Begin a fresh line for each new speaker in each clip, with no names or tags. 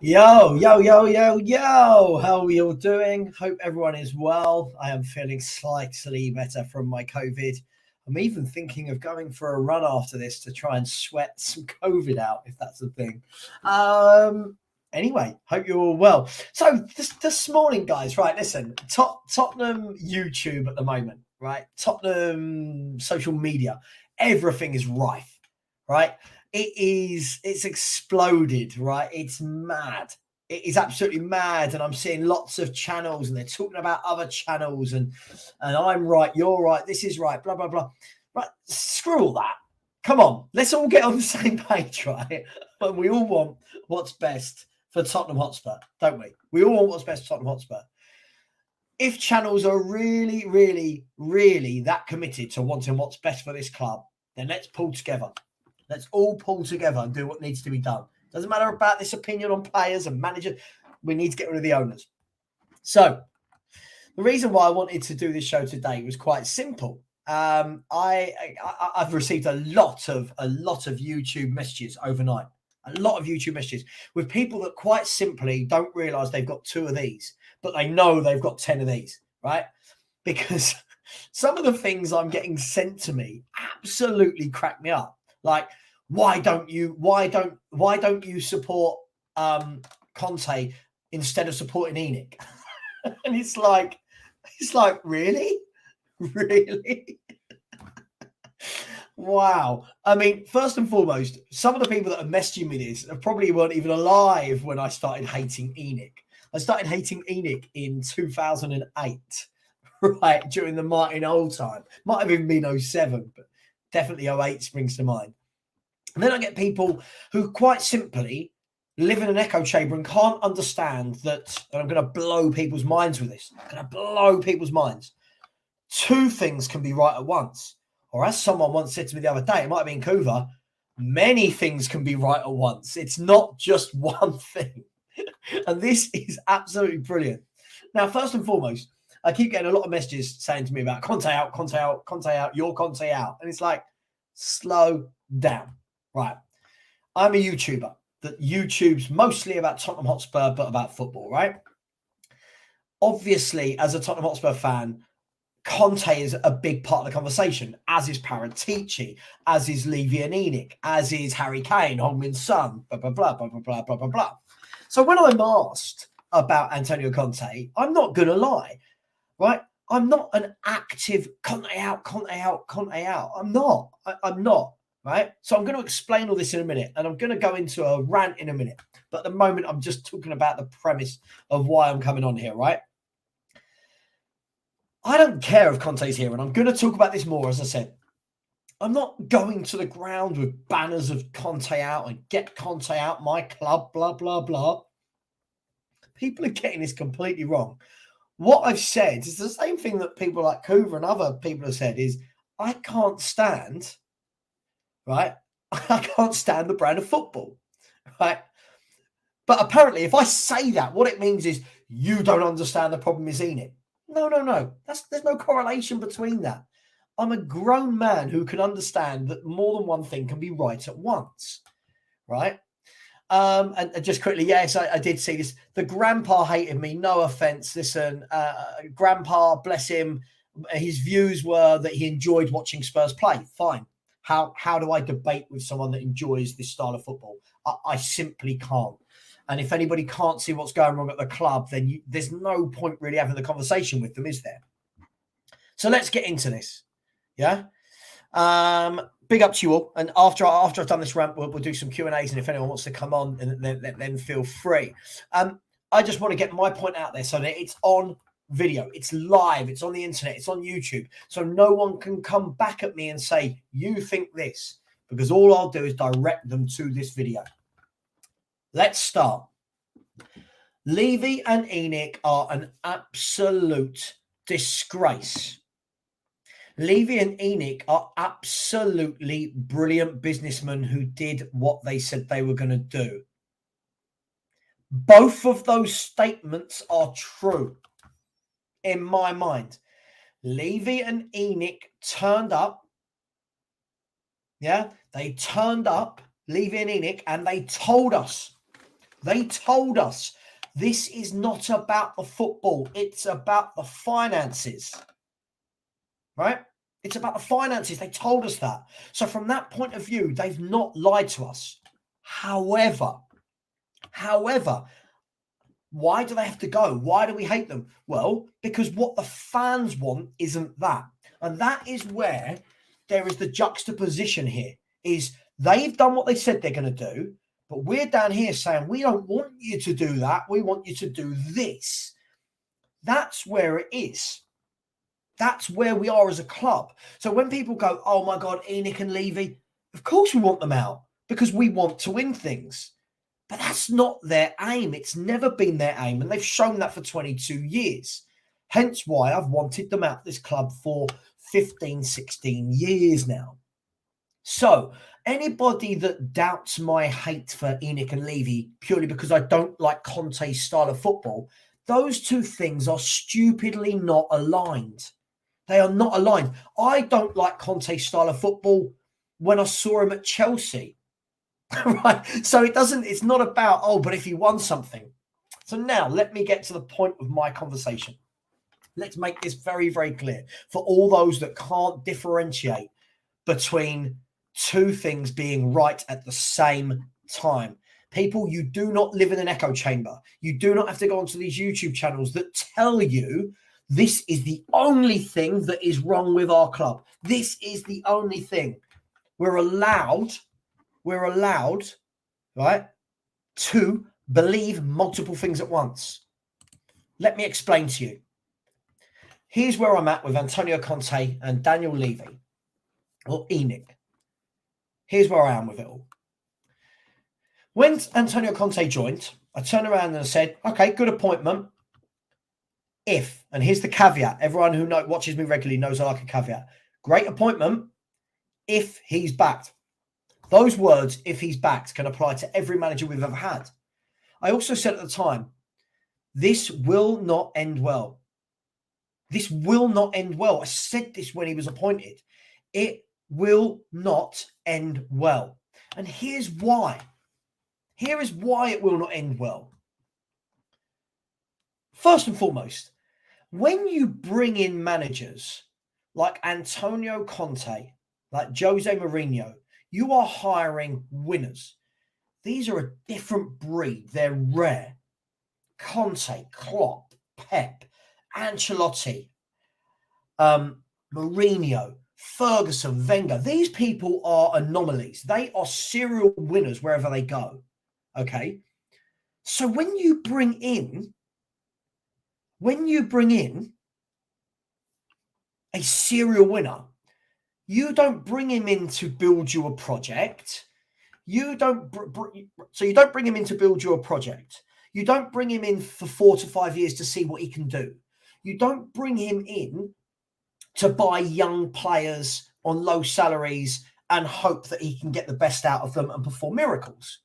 Yo, yo, yo, yo, yo. How are we all doing? Hope everyone is well. I am feeling slightly better from my COVID. I'm even thinking of going for a run after this to try and sweat some COVID out, if that's a thing. Anyway, hope you're all well. So this morning, guys, right, listen, Tottenham YouTube at the moment, right? Tottenham social media, everything is rife, right? It's exploded, right? It's mad. It is absolutely mad. And I'm seeing lots of channels and they're talking about other channels and I'm right, you're right, this is right, blah, blah, blah. Right, screw all that. Come on, let's all get on the same page, right? And we all want what's best for Tottenham Hotspur, don't we? We all want what's best for Tottenham Hotspur. If channels are really, really, really that committed to wanting what's best for this club, then let's pull together. Let's all pull together and do what needs to be done. Doesn't matter about this opinion on players and managers. We need to get rid of the owners. So the reason why I wanted to do this show today was quite simple. I've received a lot of YouTube messages overnight. A lot of YouTube messages with people that quite simply don't realize they've got 2 of these, but they know they've got 10 of these, right? Because some of the things I'm getting sent to me absolutely crack me up. Like, why don't you support Conte instead of supporting ENIC? And it's like, really? Wow. I mean, first and foremost, some of the people that are messaging me this probably weren't even alive when I started hating ENIC. I started hating ENIC in 2008, right, during the Martin Old time. Might have even been 07, but definitely 08 springs to mind. And then I get people who quite simply live in an echo chamber and can't understand that, and I'm going to blow people's minds with this. I'm going to blow people's minds. 2 things can be right at once. Or as someone once said to me the other day, it might have been Kuva, many things can be right at once. It's not just one thing. And this is absolutely brilliant. Now, first and foremost, I keep getting a lot of messages saying to me about Conte out, Conte out, Conte out, you're Conte out. And it's like, slow down. Right. I'm a YouTuber that YouTube's mostly about Tottenham Hotspur, but about football, right? Obviously, as a Tottenham Hotspur fan, Conte is a big part of the conversation, as is Paratici, as is Levy and ENIC, as is Harry Kane, Hong-Min's son, blah, blah, blah, blah, blah, blah, blah, blah, blah. So when I'm asked about Antonio Conte, I'm not going to lie, right? I'm not an active Conte out, Conte out, Conte out. I'm not. I'm not. Right. So I'm going to explain all this in a minute and I'm going to go into a rant in a minute. But at the moment, I'm just talking about the premise of why I'm coming on here. Right. I don't care if Conte's here and I'm going to talk about this more. As I said, I'm not going to the ground with banners of Conte out and get Conte out, my club, blah, blah, blah. People are getting this completely wrong. What I've said is the same thing that people like Kuva and other people have said is I can't stand. Right? I can't stand the brand of football, right? But apparently, if I say that, what it means is you don't understand the problem is ENIC. No. There's no correlation between that. I'm a grown man who can understand that more than one thing can be right at once, right? And just quickly, yes, I did see this. The grandpa hated me. No offense. Listen, grandpa, bless him. His views were that he enjoyed watching Spurs play. Fine. How do I debate with someone that enjoys this style of football? I simply can't. And if anybody can't see what's going wrong at the club, then there's no point really having the conversation with them, is there? So let's get into this. Yeah. Big up to you all. And after I've done this rant, we'll do some Q&As. And if anyone wants to come on, then feel free. I just want to get my point out there so that it's on video, it's live, it's on the internet, it's on YouTube, so no one can come back at me and say you think this, because all I'll do is direct them to this video. Let's start. Levy and ENIC are an absolute disgrace. Levy and ENIC are absolutely brilliant businessmen who did what they said they were going to do. Both of those statements are true. In my mind, Levy and ENIC turned up. Yeah, they turned up, Levy and ENIC, and they told us They told us this is not about the football. It's about the finances, right? It's about the finances. They told us that. So from that point of view, they've not lied to us. However, why do they have to go? Why do we hate them? Well, because what the fans want isn't that. And that is where there is the juxtaposition here, is they've done what they said they're going to do, but we're down here saying, we don't want you to do that. We want you to do this. That's where it is. That's where we are as a club. So when people go, oh my God, ENIC and Levy, of course we want them out because we want to win things. But that's not their aim. It's never been their aim. And they've shown that for 22 years. Hence why I've wanted them out of this club for 15, 16 years now. So anybody that doubts my hate for ENIC and Levy purely because I don't like Conte's style of football, those two things are stupidly not aligned. They are not aligned. I don't like Conte's style of football when I saw him at Chelsea. Right. So it's not about, oh, but if he won something. So now let me get to the point of my conversation. Let's make this very, very clear for all those that can't differentiate between two things being right at the same time. People, you do not live in an echo chamber. You do not have to go onto these YouTube channels that tell you this is the only thing that is wrong with our club. This is the only thing. We're allowed, right, to believe multiple things at once. Let me explain to you. Here's where I'm at with Antonio Conte and Daniel Levy, or ENIC. Here's where I am with it all. When Antonio Conte joined, I turned around and I said, okay, good appointment. If, and here's the caveat, everyone who watches me regularly knows I like a caveat. Great appointment if he's backed. Those words, if he's backed, can apply to every manager we've ever had. I also said at the time, this will not end well. This will not end well. I said this when he was appointed. It will not end well. And here's why. Here is why it will not end well. First and foremost, when you bring in managers like Antonio Conte, like Jose Mourinho, you are hiring winners. These are a different breed. They're rare. Conte, Klopp, Pep, Ancelotti, Mourinho, Ferguson, Wenger. These people are anomalies. They are serial winners wherever they go. Okay? So when you bring in a serial winner, you don't bring him in to build you a project. You don't bring him in to build you a project. You don't bring him in for 4 to 5 years to see what he can do. You don't bring him in to buy young players on low salaries and hope that he can get the best out of them and perform miracles.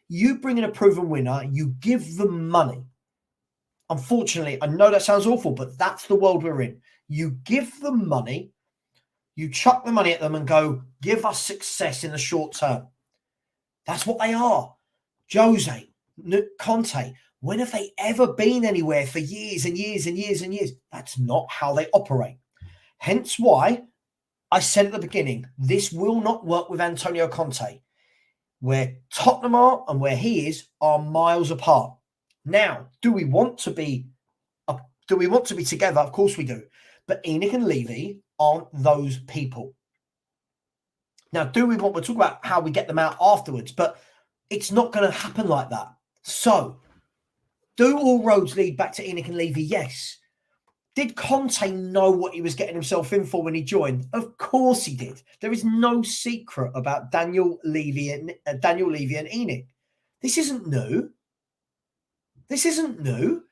You bring in a proven winner, you give them money. Unfortunately, I know that sounds awful, but that's the world we're in. You give them money, you chuck the money at them and go, give us success in the short term. That's what they are. Jose, Conte, when have they ever been anywhere for years and years and years and years? That's not how they operate. Hence why I said at the beginning, this will not work with Antonio Conte. Where Tottenham are and where he is are miles apart. Now, do we want to be together? Of course we do. But ENIC and Levy aren't those people. Now, we'll talk about how we get them out afterwards, but it's not going to happen like that. So, do all roads lead back to ENIC and Levy? Yes. Did Conte know what he was getting himself in for when he joined? Of course he did. There is no secret about Daniel Levy and ENIC. This isn't new. This isn't new.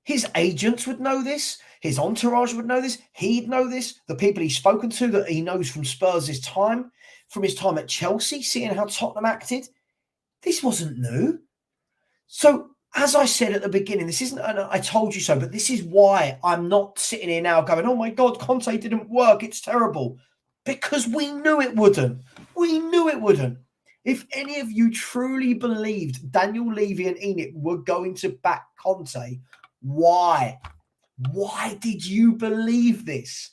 His agents would know this. His entourage would know this. He'd know this. The people he's spoken to that he knows from Spurs' time, from his time at Chelsea, seeing how Tottenham acted. This wasn't new. So, as I said at the beginning, this isn't an I told you so, but this is why I'm not sitting here now going, oh my God, Conte didn't work. It's terrible. Because we knew it wouldn't. We knew it wouldn't. If any of you truly believed Daniel Levy and ENIC were going to back Conte, why? Why did you believe this?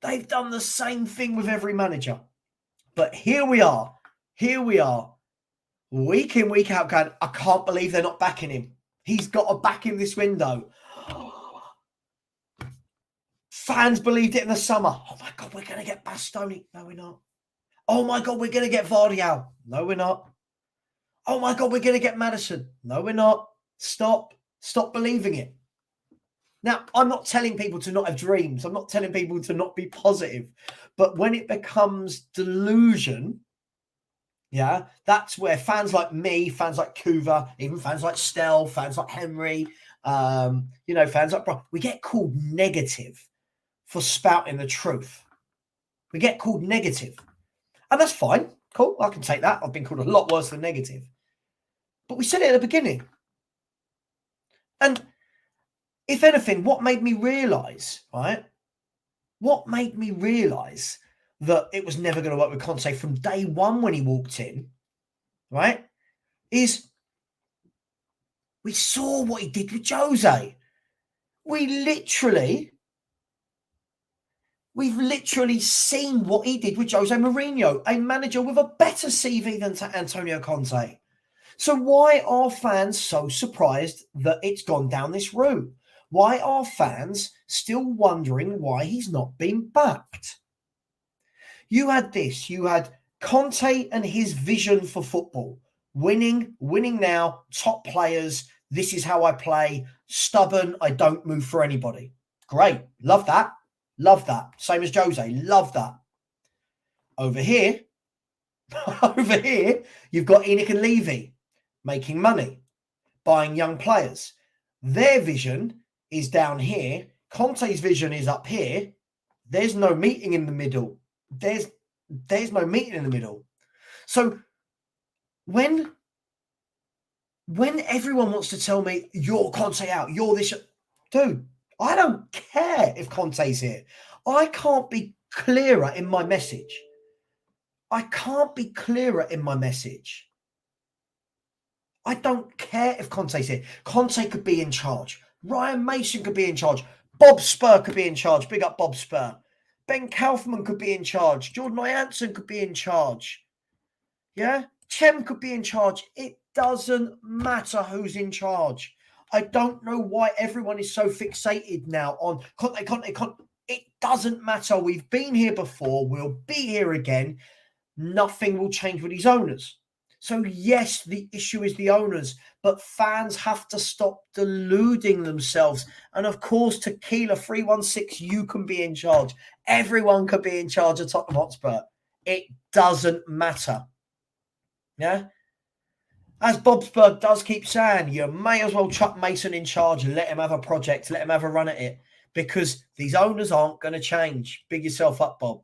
They've done the same thing with every manager. But here we are, week in, week out, going, I can't believe they're not backing him. He's got to back him this window. Fans believed it in the summer. Oh my God, we're going to get Bastoni. No, we're not. Oh my God, we're going to get Vardial. No, we're not. Oh my God, we're going to get Maddison. No, we're not. Stop believing it. Now, I'm not telling people to not have dreams. I'm not telling people to not be positive. But when it becomes delusion, yeah, that's where fans like me, fans like Kuva, even fans like Stell, fans like Henry, fans like Brian, we get called negative for spouting the truth. We get called negative. And that's fine. Cool. I can take that. I've been called a lot worse than negative. But we said it at the beginning. And if anything, what made me realise, right? What made me realise that it was never going to work with Conte from day one when he walked in, right? Is we saw what he did with Jose. We've literally seen what he did with Jose Mourinho, a manager with a better CV than Antonio Conte. So why are fans so surprised that it's gone down this route? Why are fans still wondering why he's not been backed? You had Conte and his vision for football. Winning now, top players. This is how I play. Stubborn, I don't move for anybody. Great. Love that. Same as Jose. Love that. Over here, you've got ENIC and Levy making money, buying young players. Their vision is down here. Conte's vision is up here. There's no meeting in the middle. There's no meeting in the middle. So when everyone wants to tell me you're Conte out, you're this, dude, I don't care if Conte's here. I can't be clearer in my message. I don't care if Conte's here. Conte could be in charge. Ryan Mason could be in charge. Bob Spur could be in charge. Big up Bob Spur. Ben Kaufman could be in charge. Jordan Ianson could be in charge. Yeah? Chem could be in charge. It doesn't matter who's in charge. I don't know why everyone is so fixated now on Conte. It doesn't matter. We've been here before. We'll be here again. Nothing will change with these owners. So yes, the issue is the owners, but fans have to stop deluding themselves. And of course, Tequila 316, you can be in charge. Everyone could be in charge of Tottenham Hotspur. It doesn't matter. Yeah? As Bob Spur does keep saying, you may as well chuck Mason in charge and let him have a project, let him have a run at it, because these owners aren't going to change. Big yourself up, Bob.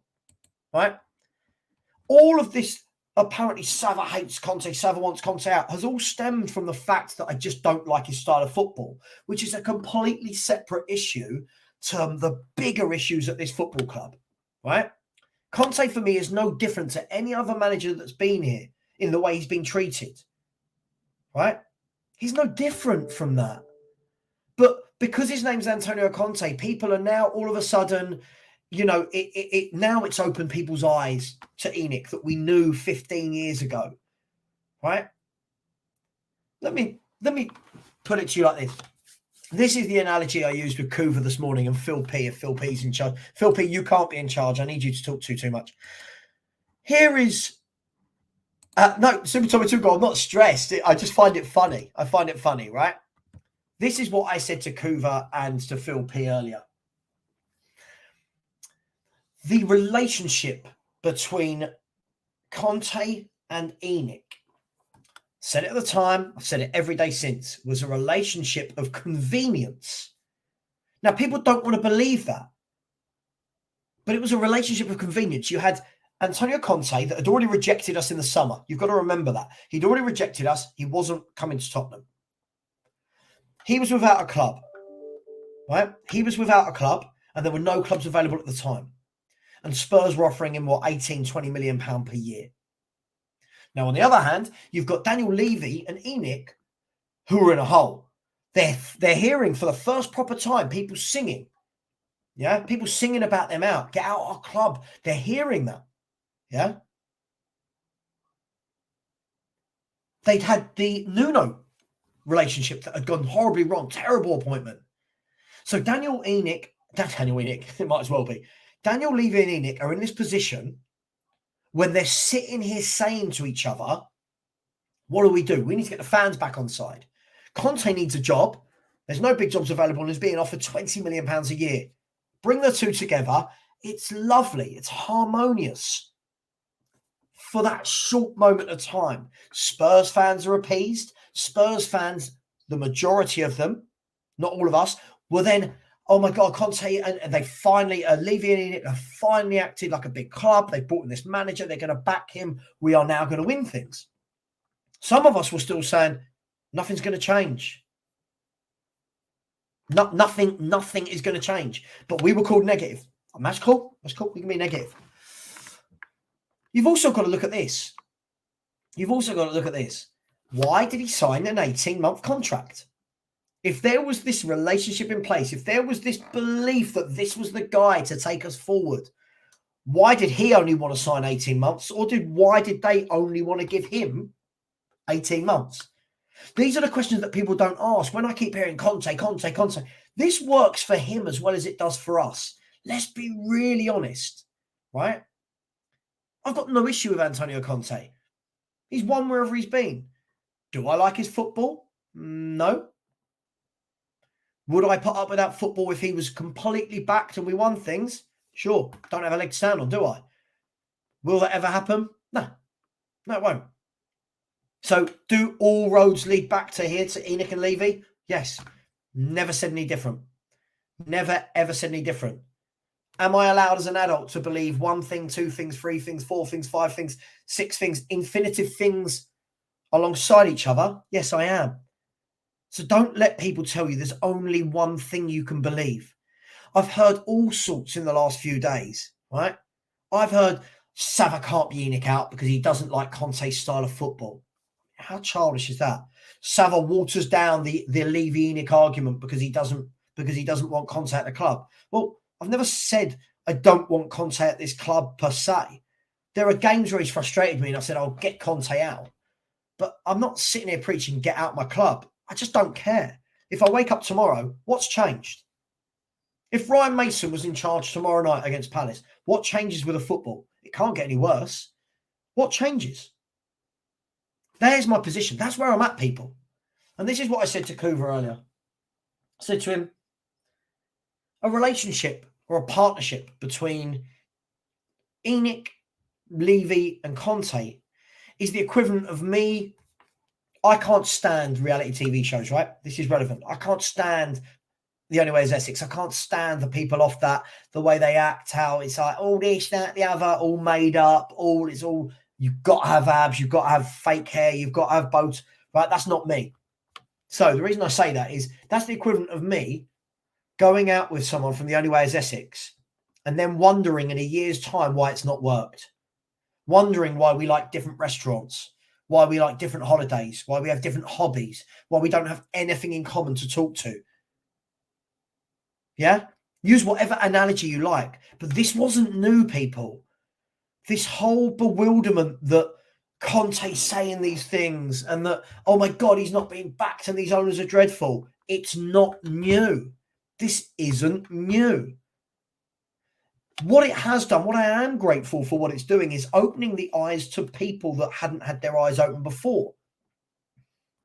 Right? All of this, apparently Savva hates Conte, Savva wants Conte out, has all stemmed from the fact that I just don't like his style of football, which is a completely separate issue to the bigger issues at this football club, right? Conte, for me, is no different to any other manager that's been here in the way he's been treated, right? He's no different from that. But because his name's Antonio Conte, people are now all of a sudden... now it's opened people's eyes to ENIC that we knew 15 years ago, right? Let me put it to you like this. This is the analogy I used with Kuva this morning and Phil P. If Phil P's in charge. Phil P, you can't be in charge. I need you to talk too much. Here is... no, Super Tommy 2 I'm not stressed. I just find it funny. I find it funny, right? This is what I said to Kuva and to Phil P earlier. The relationship between Conte and ENIC, said it at the time, I've said it every day since, was a relationship of convenience. Now, people don't want to believe that, but it was a relationship of convenience. You had Antonio Conte that had already rejected us in the summer. You've got to remember that. He'd already rejected us. He wasn't coming to Tottenham. He was without a club, right? He was without a club, and there were no clubs available at the time. And Spurs were offering him, 18, 20 million pound per year. Now, on the other hand, you've got Daniel Levy and ENIC who are in a hole. They're hearing for the first proper time people singing. Yeah, people singing about them out. Get out our club. They're hearing that. Yeah. They'd had the Nuno relationship that had gone horribly wrong. Terrible appointment. So Daniel Levy it might as well be. Daniel Levy and ENIC are in this position when they're sitting here saying to each other, what do? We need to get the fans back on side. Conte needs a job. There's no big jobs available and is being offered £20 million a year. Bring the two together. It's lovely. It's harmonious. For that short moment of time, Spurs fans are appeased. Spurs fans, the majority of them, not all of us, were then, oh my God, Conte, and they finally, Levy and ENIC have finally acted like a big club. They brought in this manager. They're going to back him. We are now going to win things. Some of us were still saying, nothing's going to change. Nothing is going to change. But we were called negative. And that's cool. That's cool. We can be negative. You've also got to look at this. Why did he sign an 18-month contract? If there was this relationship in place, if there was this belief that this was the guy to take us forward, why did he only want to sign 18 months? Or why did they only want to give him 18 months? These are the questions that people don't ask. When I keep hearing Conte, this works for him as well as it does for us. Let's be really honest, right? I've got no issue with Antonio Conte. He's won wherever he's been. Do I like his football? No. Would I put up with that football if he was completely backed and we won things? Sure. Don't have a leg to stand on, do I? Will that ever happen? No. No, it won't. So do all roads lead back to here, to ENIC and Levy? Yes. Never said any different. Never, ever said any different. Am I allowed as an adult to believe one thing, two things, three things, four things, five things, six things, infinitive things alongside each other? Yes, I am. So don't let people tell you there's only one thing you can believe. I've heard all sorts in the last few days, right? I've heard Savva can't be ENIC out because he doesn't like Conte's style of football. How childish is that? Savva waters down the Levy ENIC argument because he doesn't want Conte at the club. Well, I've never said I don't want Conte at this club per se. There are games where he's frustrated me and I said, I'll get Conte out. But I'm not sitting here preaching, get out my club. I just don't care. If I wake up tomorrow, what's changed? If Ryan Mason was in charge tomorrow night against Palace, what changes with the football? It can't get any worse. What changes? There's my position. That's where I'm at, people. And this is what I said to Kuva earlier. I said to him, a relationship or a partnership between ENIC, Levy and Conte is the equivalent of me. I can't stand reality TV shows, right? This is relevant. I can't stand The Only Way is Essex. I can't stand the people off that, the way they act, how it's like all this, that, the other, all made up, you've got to have abs, you've got to have fake hair, you've got to have boats, right? That's not me. So the reason I say that is that's the equivalent of me going out with someone from The Only Way is Essex and then wondering in a year's time why it's not worked. Wondering why we like different restaurants, why we like different holidays, why we have different hobbies, why we don't have anything in common to talk to. Yeah? Use whatever analogy you like. But this wasn't new, people. This whole bewilderment that Conte's saying these things and that, oh my God, he's not being backed and these owners are dreadful. It's not new. This isn't new. What it has done, what I am grateful for what it's doing is opening the eyes to people that hadn't had their eyes open before.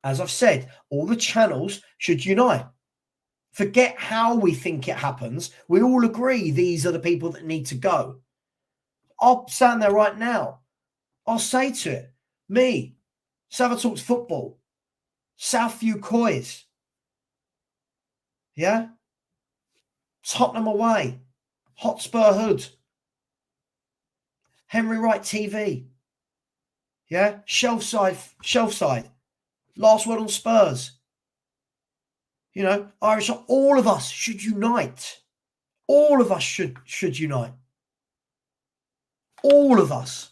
As I've said, all the channels should unite. Forget how we think it happens. We all agree these are the people that need to go. I'll stand there right now. I'll say to it, me, Savva Talks Football, Southview Coys, yeah? Tottenham Away, Hotspur Hood, Henry Wright TV, yeah? Shelfside, Last Word on Spurs, you know, Irish, all of us should unite. All of us should unite. All of us.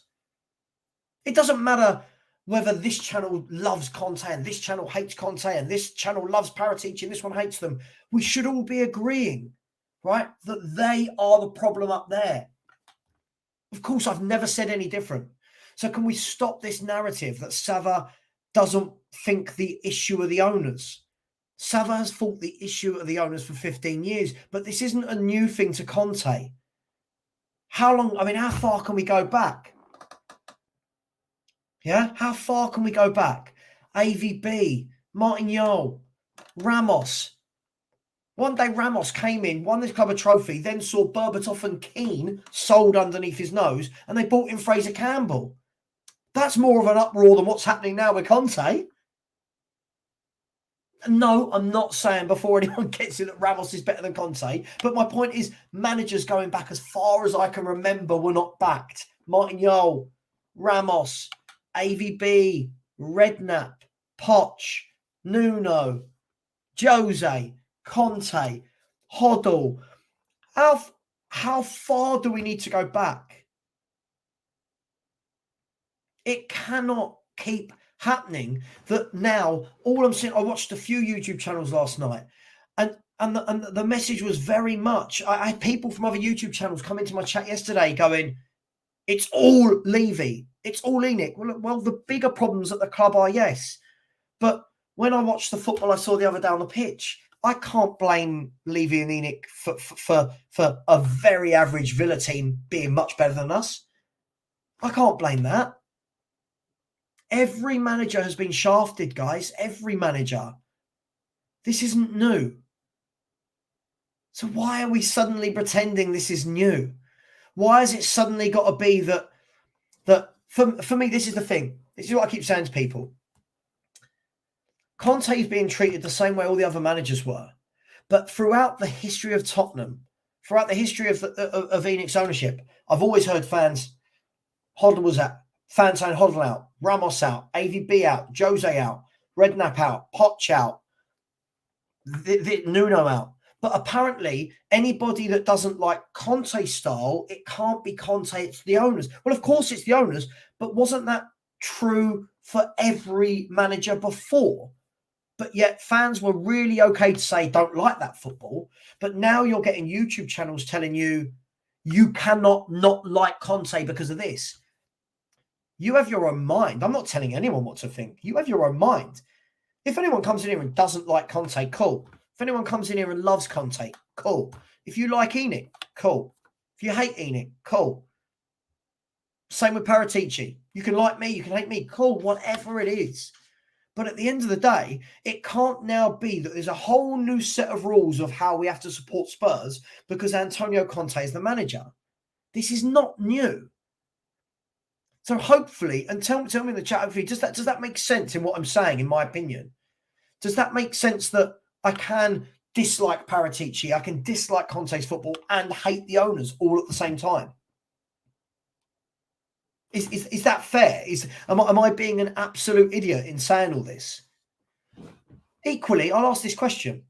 It doesn't matter whether this channel loves Conte and this channel hates Conte and this channel loves Paratici and this one hates them. We should all be agreeing, right, that they are the problem up there. Of course, I've never said any different. So can we stop this narrative that Savva doesn't think the issue of the owners? Savva has thought the issue of the owners for 15 years, but this isn't a new thing to Conte. How long, I mean, how far can we go back? Yeah, how far can we go back? AVB, Martin Jol, Ramos. One day Ramos came in, won this club a trophy, then saw Berbatov and Keane sold underneath his nose, and they bought in Fraser Campbell. That's more of an uproar than what's happening now with Conte. No, I'm not saying before anyone gets it that Ramos is better than Conte, but my point is managers going back as far as I can remember were not backed. Martin Jol, Ramos, AVB, Redknapp, Poch, Nuno, Jose, Conte, Hoddle. How far do we need to go back? It cannot keep happening that now all I'm saying, I watched a few YouTube channels last night and the message was very much, I had people from other YouTube channels come into my chat yesterday going, it's all Levy, it's all ENIC. Well, the bigger problems at the club are yes. But when I watched the football I saw the other day on the pitch, I can't blame Levy and ENIC for a very average Villa team being much better than us. I can't blame that. Every manager has been shafted, guys. Every manager. This isn't new. So why are we suddenly pretending this is new? Why has it suddenly got to be that for me, this is the thing. This is what I keep saying to people. Conte is being treated the same way all the other managers were. But throughout the history of Tottenham, throughout the history of ENIC's ownership, I've always heard fans, Hoddle was out, fans saying Hoddle out, Ramos out, AVB out, Jose out, Redknapp out, Poch out, Nuno out. But apparently, anybody that doesn't like Conte's style, it can't be Conte, it's the owners. Well, of course it's the owners, but wasn't that true for every manager before? But yet fans were really okay to say don't like that football. But now you're getting YouTube channels telling you you cannot not like Conte because of this. You have your own mind. I'm not telling anyone what to think. You have your own mind. If anyone comes in here and doesn't like Conte, cool. If anyone comes in here and loves Conte, cool. If you like ENIC, cool. If you hate ENIC, cool. Same with Paratici. You can like me, you can hate me, cool, whatever it is. But at the end of the day, it can't now be that there's a whole new set of rules of how we have to support Spurs because Antonio Conte is the manager. This is not new. So hopefully, and tell me in the chat, hopefully, does that make sense in what I'm saying, in my opinion? Does that make sense that I can dislike Paratici, I can dislike Conte's football and hate the owners all at the same time? Is that fair? Am I being an absolute idiot in saying all this? Equally, I'll ask this question.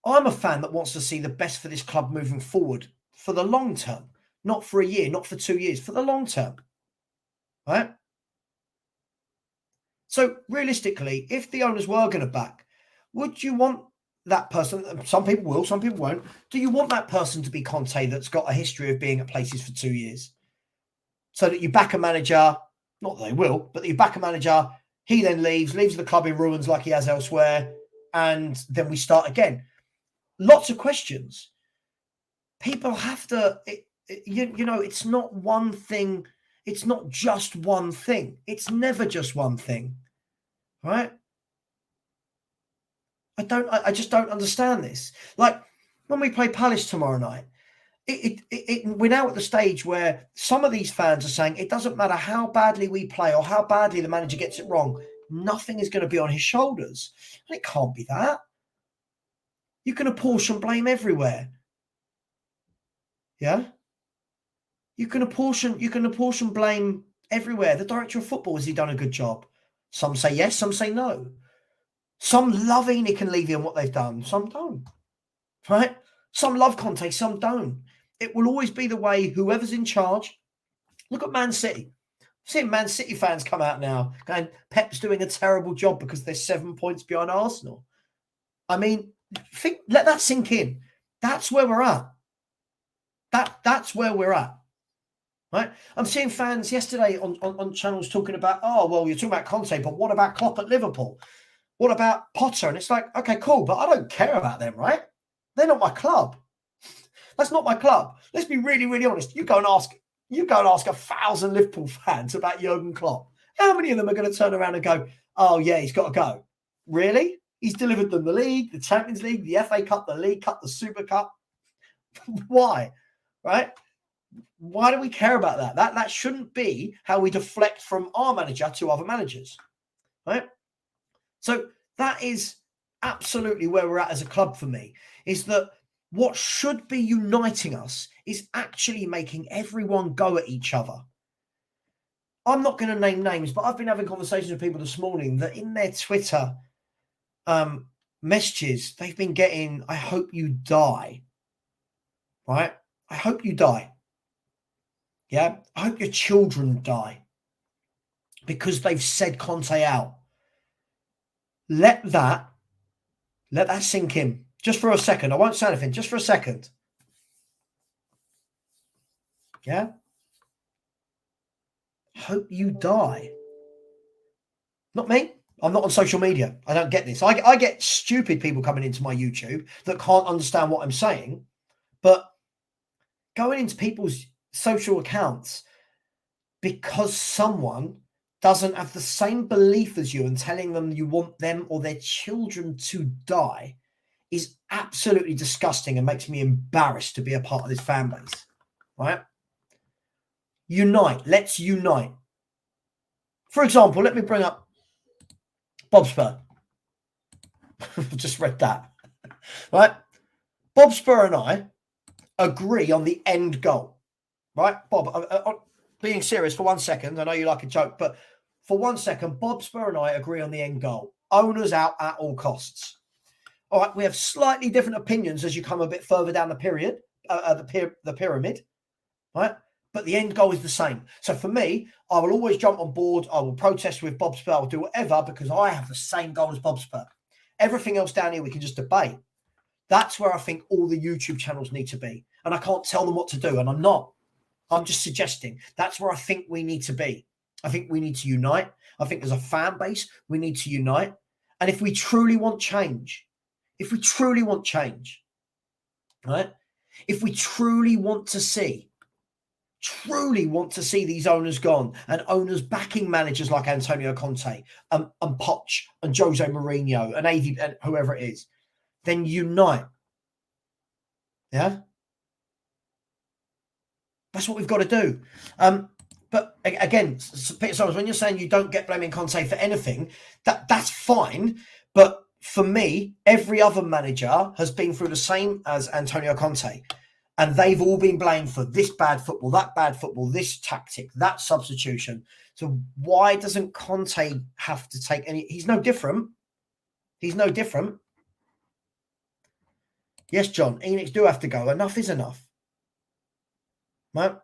I'm a fan that wants to see the best for this club moving forward for the long term, not for a year, not for 2 years, for the long term. Right? So realistically, if the owners were going to back, would you want that person? Some people will, some people won't. Do you want that person to be Conte that's got a history of being at places for 2 years? So that you back a manager, not that they will, but that you back a manager, he then leaves the club in ruins like he has elsewhere, and then we start again. Lots of questions. People have to, you know, it's not one thing. It's not just one thing. It's never just one thing, right? I just don't understand this. Like when we play Palace tomorrow night, we're now at the stage where some of these fans are saying it doesn't matter how badly we play or how badly the manager gets it wrong, nothing is going to be on his shoulders. And it can't be that. You can apportion blame everywhere. Yeah? You can apportion blame everywhere. The director of football, has he done a good job? Some say yes, some say no. Some love ENIC and Levy and what they've done, some don't. Right? Some love Conte, some don't. It will always be the way whoever's in charge. Look at Man City. Seeing Man City fans come out now going, Pep's doing a terrible job because they're 7 points behind Arsenal. I mean, let that sink in. That's where we're at. That's where we're at. Right? I'm seeing fans yesterday on channels talking about, oh, well, you're talking about Conte, but what about Klopp at Liverpool? What about Potter? And it's like, okay, cool, but I don't care about them, right? They're not my club. That's not my club. Let's be really, really honest. You go and ask 1,000 Liverpool fans about Jurgen Klopp. How many of them are going to turn around and go, oh, yeah, he's got to go? Really? He's delivered them the league, the Champions League, the FA Cup, the League Cup, the Super Cup. Why? Right? Why do we care about that? That shouldn't be how we deflect from our manager to other managers. Right? So that is absolutely where we're at as a club for me, is that what should be uniting us is actually making everyone go at each other. I'm not going to name names, but I've been having conversations with people this morning that in their Twitter messages, they've been getting, I hope you die. Right? I hope you die. Yeah? I hope your children die because they've said Conte out. Let that sink in. Just for a second. I won't say anything. Just for a second. Yeah? Hope you die. Not me. I'm not on social media. I don't get this. I get stupid people coming into my YouTube that can't understand what I'm saying. But going into people's social accounts because someone doesn't have the same belief as you and telling them you want them or their children to die is absolutely disgusting and makes me embarrassed to be a part of this fan base, right? Unite. Let's unite. For example, let me bring up Bob Spur. Just read that, right? Bob Spur and I agree on the end goal, right? Bob, being serious for 1 second, I know you like a joke, but for 1 second, Bob Spur and I agree on the end goal. Owners out at all costs. All right, we have slightly different opinions as you come a bit further down the pyramid, right? But the end goal is the same. So for me, I will always jump on board. I will protest with Bob Spur. I'll do whatever because I have the same goal as Bob Spur. Everything else down here, we can just debate. That's where I think all the YouTube channels need to be. And I can't tell them what to do. And I'm not. I'm just suggesting. That's where I think we need to be. I think we need to unite. I think as a fan base, we need to unite. And if we truly want change, right? If we truly want to see these owners gone and owners backing managers like Antonio Conte and Poch and Jose Mourinho and AV and whoever it is, then unite. Yeah? That's what we've got to do. But again, Peter Summers, when you're saying you don't get blaming Conte for anything, that's fine. But for me, every other manager has been through the same as Antonio Conte. And they've all been blamed for this bad football, that bad football, this tactic, that substitution. So why doesn't Conte have to take any? He's no different. He's no different. Yes, John, ENIC do have to go. Enough is enough. Right?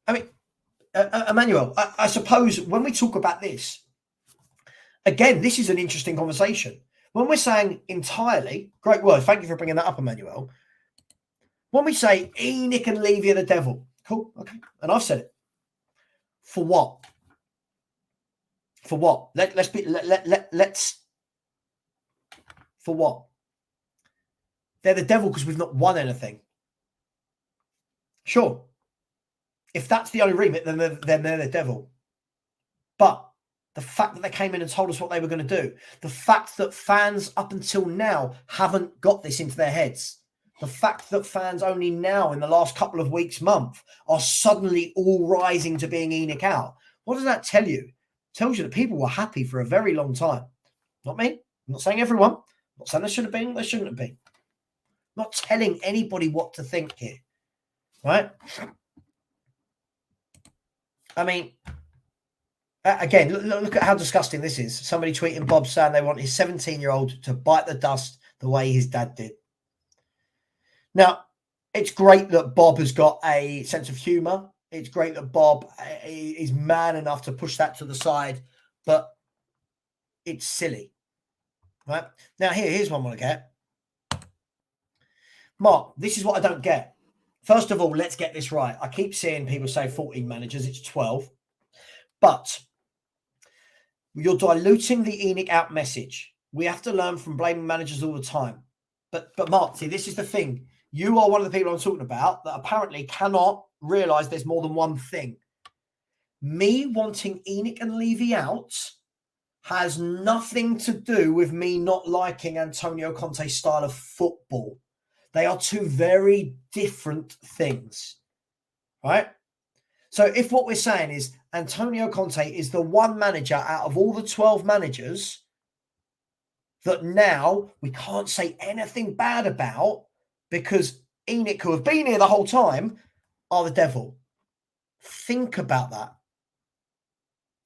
I mean, Emmanuel, I suppose when we talk about this, again, this is an interesting conversation. When we're saying entirely, great word, thank you for bringing that up, Emmanuel. When we say ENIC and Levy are the devil, cool, okay, and I've said it. For what? For what? Let's. For what? They're the devil because we've not won anything. Sure. If that's the only remit, then they're the devil. But the fact that they came in and told us what they were going to do, the fact that fans up until now haven't got this into their heads, the fact that fans only now in the last couple of weeks, month, are suddenly all rising to being ENIC out. What does that tell you? It tells you that people were happy for a very long time. Not me. I'm not saying everyone. I'm not saying they should have been. They shouldn't have been. I'm not telling anybody what to think here. Right? I mean, again, look at how disgusting this is. Somebody tweeting Bob saying they want his 17-year-old to bite the dust the way his dad did. Now, it's great that Bob has got a sense of humour It's great that Bob is man enough to push that to the side, but it's silly, right? Now, here's one I want to get. Mark, this is what I don't get. First of all, let's get this right. I keep seeing people say 14 managers, it's 12. But you're diluting the ENIC out message. We have to learn from blaming managers all the time. But Mark, see, this is the thing. You are one of the people I'm talking about that apparently cannot realise there's more than one thing. Me wanting ENIC and Levy out has nothing to do with me not liking Antonio Conte's style of football. They are two very different things, right? So if what we're saying is Antonio Conte is the one manager out of all the 12 managers that now we can't say anything bad about because ENIC, who have been here the whole time, are the devil. Think about that.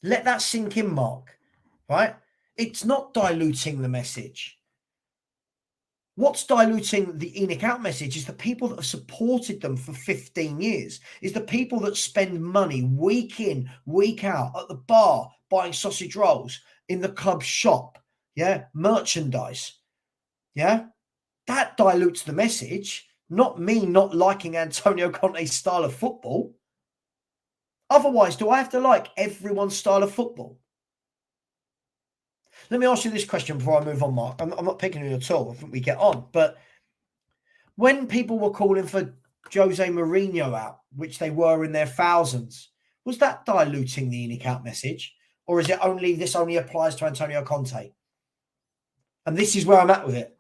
Let that sink in, Mark, right? It's not diluting the message. What's diluting the ENIC out message is the people that have supported them for 15 years, is the people that spend money week in, week out at the bar, buying sausage rolls, in the club shop, yeah, merchandise, yeah? That dilutes the message, not me not liking Antonio Conte's style of football. Otherwise, do I have to like everyone's style of football? Let me ask you this question before I move on, Mark. I'm not picking you at all. I think we get on. But when people were calling for Jose Mourinho out, which they were in their thousands, was that diluting the ENIC out message? Or is it only, this only applies to Antonio Conte? And this is where I'm at with it.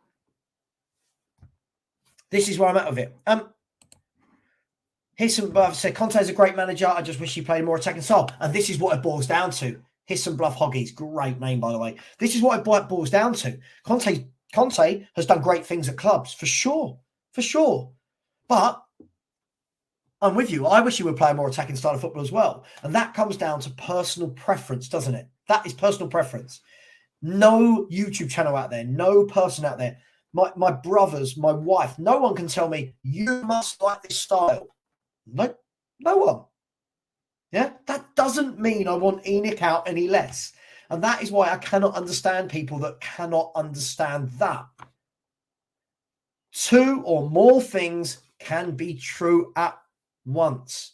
This is where I'm at with it. Here's some bluff. Said Conte's a great manager. I just wish he played more attacking style. And this is what it boils down to. Here's some bluff hoggies. Great name, by the way. This is what it boils down to. Conte has done great things at clubs, for sure. For sure. But I'm with you. I wish he would play a more attacking style of football as well. And that comes down to personal preference, doesn't it? That is personal preference. No YouTube channel out there, no person out there, my brothers, my wife, no one can tell me, you must like this style. No one. Yeah, that doesn't mean I want ENIC out any less. And that is why I cannot understand people that cannot understand that. Two or more things can be true at once.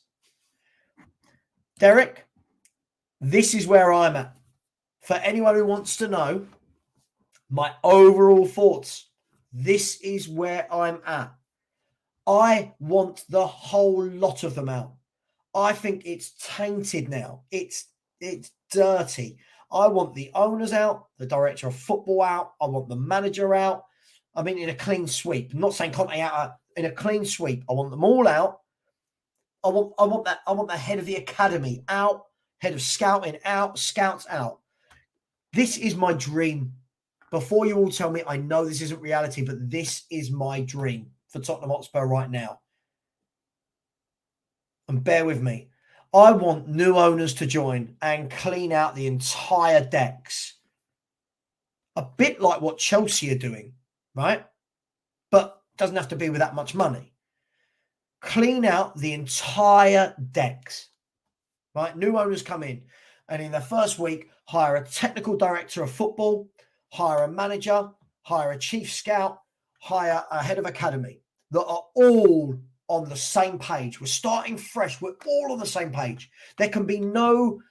Derek, this is where I'm at. For anyone who wants to know my overall thoughts, this is where I'm at. I want the whole lot of them out. I think it's tainted now. It's dirty. I want the owners out, the director of football out. I want the manager out. I mean, in a clean sweep. I'm not saying Conte out. In a clean sweep. I want them all out. I want the head of the academy out, head of scouting out, scouts out. This is my dream. Before you all tell me, I know this isn't reality, but this is my dream for Tottenham Hotspur right now. And bear with me. I want new owners to join and clean out the entire decks. A bit like what Chelsea are doing, right? But doesn't have to be with that much money. Clean out the entire decks, right? New owners come in and in their first week, hire a technical director of football, hire a manager, hire a chief scout, hire a head of academy that are all on the same page. We're starting fresh. We're all on the same page. There can be no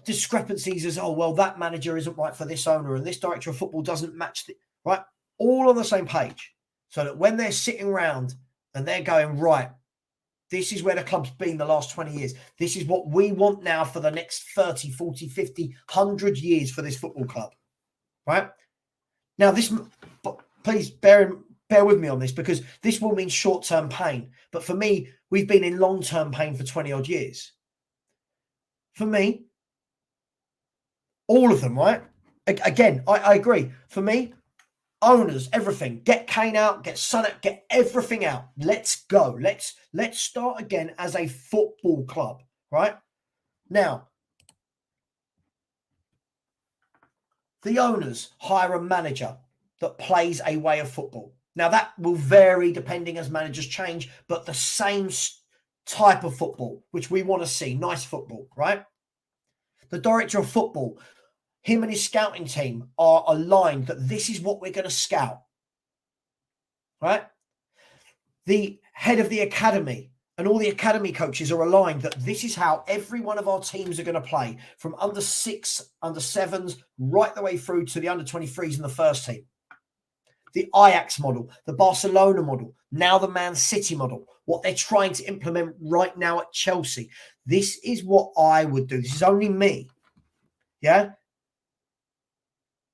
discrepancies as, oh, well, that manager isn't right for this owner and this director of football doesn't match the, right? All on the same page. So that when they're sitting around and they're going, right, this is where the club's been the last 20 years. This is what we want now for the next 30, 40, 50, 100 years for this football club, right? Now, this, please bear with me on this because this will mean short-term pain. But for me, we've been in long-term pain for 20-odd years. For me, all of them, right? Again, I agree. For me, owners, everything. Get Kane out, get Son out, get everything out. Let's go. Let's start again as a football club, right? Now, the owners hire a manager that plays a way of football. Now, that will vary depending as managers change, but the same type of football, which we want to see, nice football, right? The director of football, him and his scouting team are aligned that this is what we're going to scout, right? The head of the academy and all the academy coaches are aligned that this is how every one of our teams are going to play, from under 6, under 7s, right the way through to the under 23s in the first team. The Ajax model, the Barcelona model, now the Man City model, what they're trying to implement right now at Chelsea. This is what I would do. This is only me. Yeah?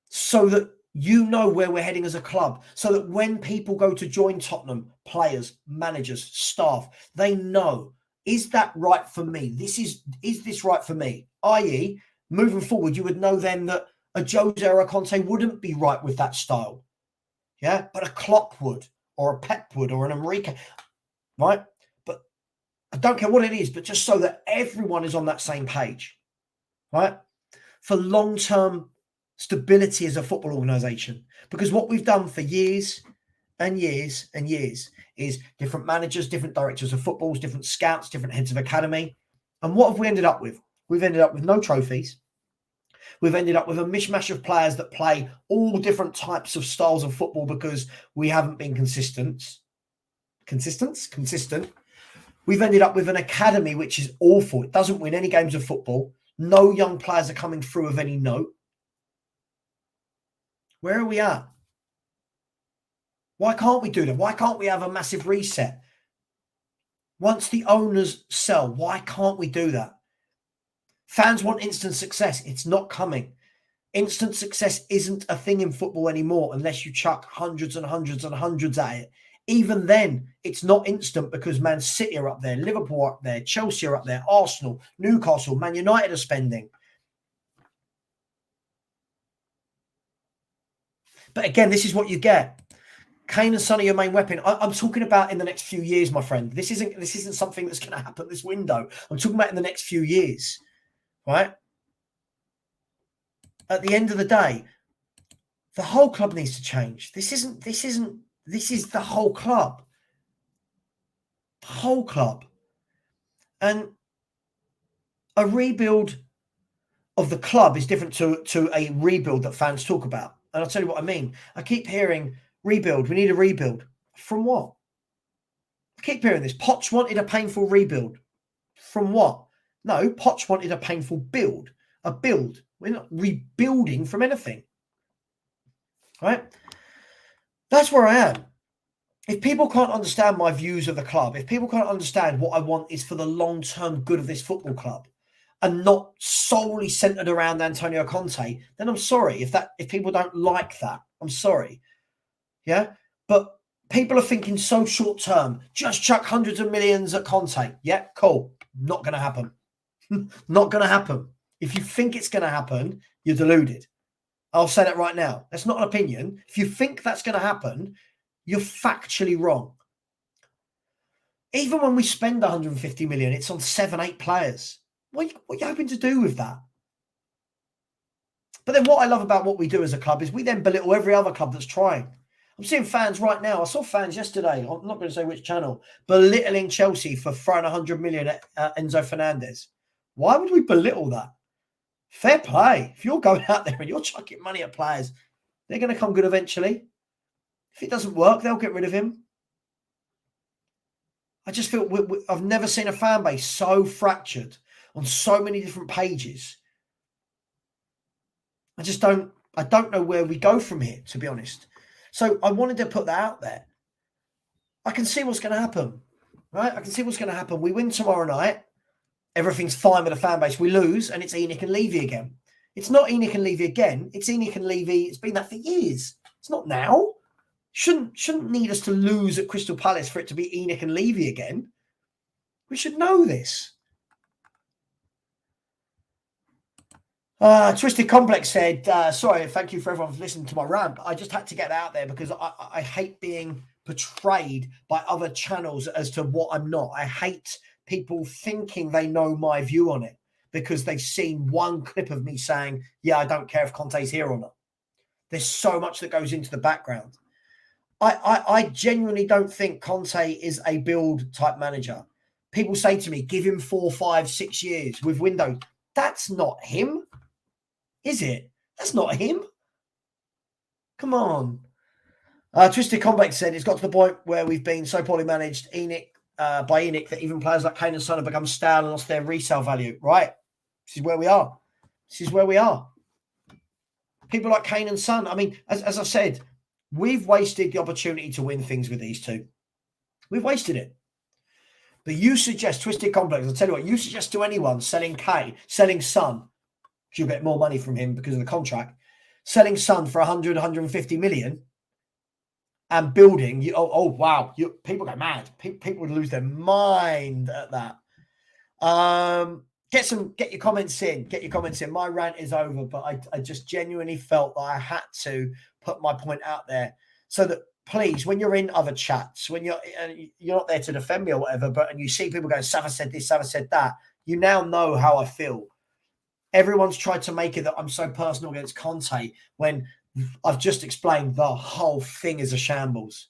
So that you know where we're heading as a club. So that when people go to join Tottenham, players, managers, staff, they know, is that right for me? Is this right for me? I.e., moving forward, you would know then that a Jose or a Conte wouldn't be right with that style. Yeah, but a Klopp would, or a Pep would, or an Enrique, right? But I don't care what it is, but just so that everyone is on that same page, right? For long-term stability as a football organisation. Because what we've done for years and years and years is different managers, different directors of footballs, different scouts, different heads of academy. And what have we ended up with? We've ended up with no trophies. We've ended up with a mishmash of players that play all different types of styles of football because we haven't been consistent. We've ended up with an academy which is awful. It doesn't win any games of football. No young players are coming through of any note. Where are we at? Why can't we do that? Why can't we have a massive reset? Once the owners sell, why can't we do that? Fans want instant success. It's not coming. Instant success isn't a thing in football anymore unless you chuck hundreds and hundreds and hundreds at it. Even then, it's not instant because Man City are up there, Liverpool are up there, Chelsea are up there, Arsenal, Newcastle, Man United are spending. But again, this is what you get. Kane and Son are your main weapon. I'm talking about in the next few years, my friend. This isn't something that's going to happen this window. I'm talking about in the next few years, right? At the end of the day, the whole club needs to change. This is the whole club. The whole club. And a rebuild of the club is different to a rebuild that fans talk about. And I'll tell you what I mean. I keep hearing rebuild. We need a rebuild. From what? I keep hearing this. Poch wanted a painful rebuild. From what? No, Poch wanted a painful build. A build. We're not rebuilding from anything. Right? That's where I am. If people can't understand my views of the club, if people can't understand what I want is for the long-term good of this football club and not solely centered around Antonio Conte, then I'm sorry. If people don't like that, I'm sorry. Yeah? But people are thinking so short-term, just chuck hundreds of millions at Conte. Yeah, cool. Not going to happen. Not going to happen. If you think it's going to happen, you're deluded. I'll say that right now. That's not an opinion. If you think that's going to happen, you're factually wrong. Even when we spend 150 million, it's on 7-8 players. What are you hoping to do with that? But then what I love about what we do as a club is we then belittle every other club that's trying. I'm seeing fans right now. I saw fans yesterday, I'm not going to say which channel, belittling Chelsea for throwing 100 million at Enzo Fernandez. Why would we belittle that? Fair play. If you're going out there and you're chucking money at players, they're going to come good eventually. If it doesn't work, they'll get rid of him. I just feel I've never seen a fan base so fractured on so many different pages. I don't know where we go from here, to be honest. So I wanted to put that out there. I can see what's going to happen, right? I can see what's going to happen. We win tomorrow night. Everything's fine with the fan base. We lose, and it's ENIC and Levy again. It's not ENIC and Levy again. It's ENIC and Levy. It's been that for years. It's not now. Shouldn't need us to lose at Crystal Palace for it to be ENIC and Levy again. We should know this. Twisted Complex said, sorry, thank you for everyone for listening to my rant. I just had to get out there because I hate being portrayed by other channels as to what I'm not. I hate people thinking they know my view on it because they've seen one clip of me saying, yeah, I don't care if Conte's here or not. There's so much that goes into the background. I genuinely don't think Conte is a build type manager. People say to me, give him 4, 5, 6 years with windows. That's not him, is it? That's not him. Come on. Twisted Complex said it's got to the point where we've been so poorly managed by ENIC that even players like Kane and Son have become stale and lost their resale value. Right. This is where we are. This is where we are. People like Kane and Son. I mean, as I said, we've wasted the opportunity to win things with these two. We've wasted it. But you suggest, Twisted Complex, I'll tell you what, you suggest to anyone selling Kane, selling Son, because you'll get more money from him because of the contract, selling Son for 100, 150 million and building, wow, people go mad. People would lose their mind at that. Get your comments in. Get your comments in. My rant is over, but I just genuinely felt that I had to put my point out there so that, please, when you're in other chats, when you're not there to defend me or whatever, and you see people going, Savva said this, Savva said that, you now know how I feel. Everyone's tried to make it that I'm so personal against Conte when I've just explained the whole thing is a shambles.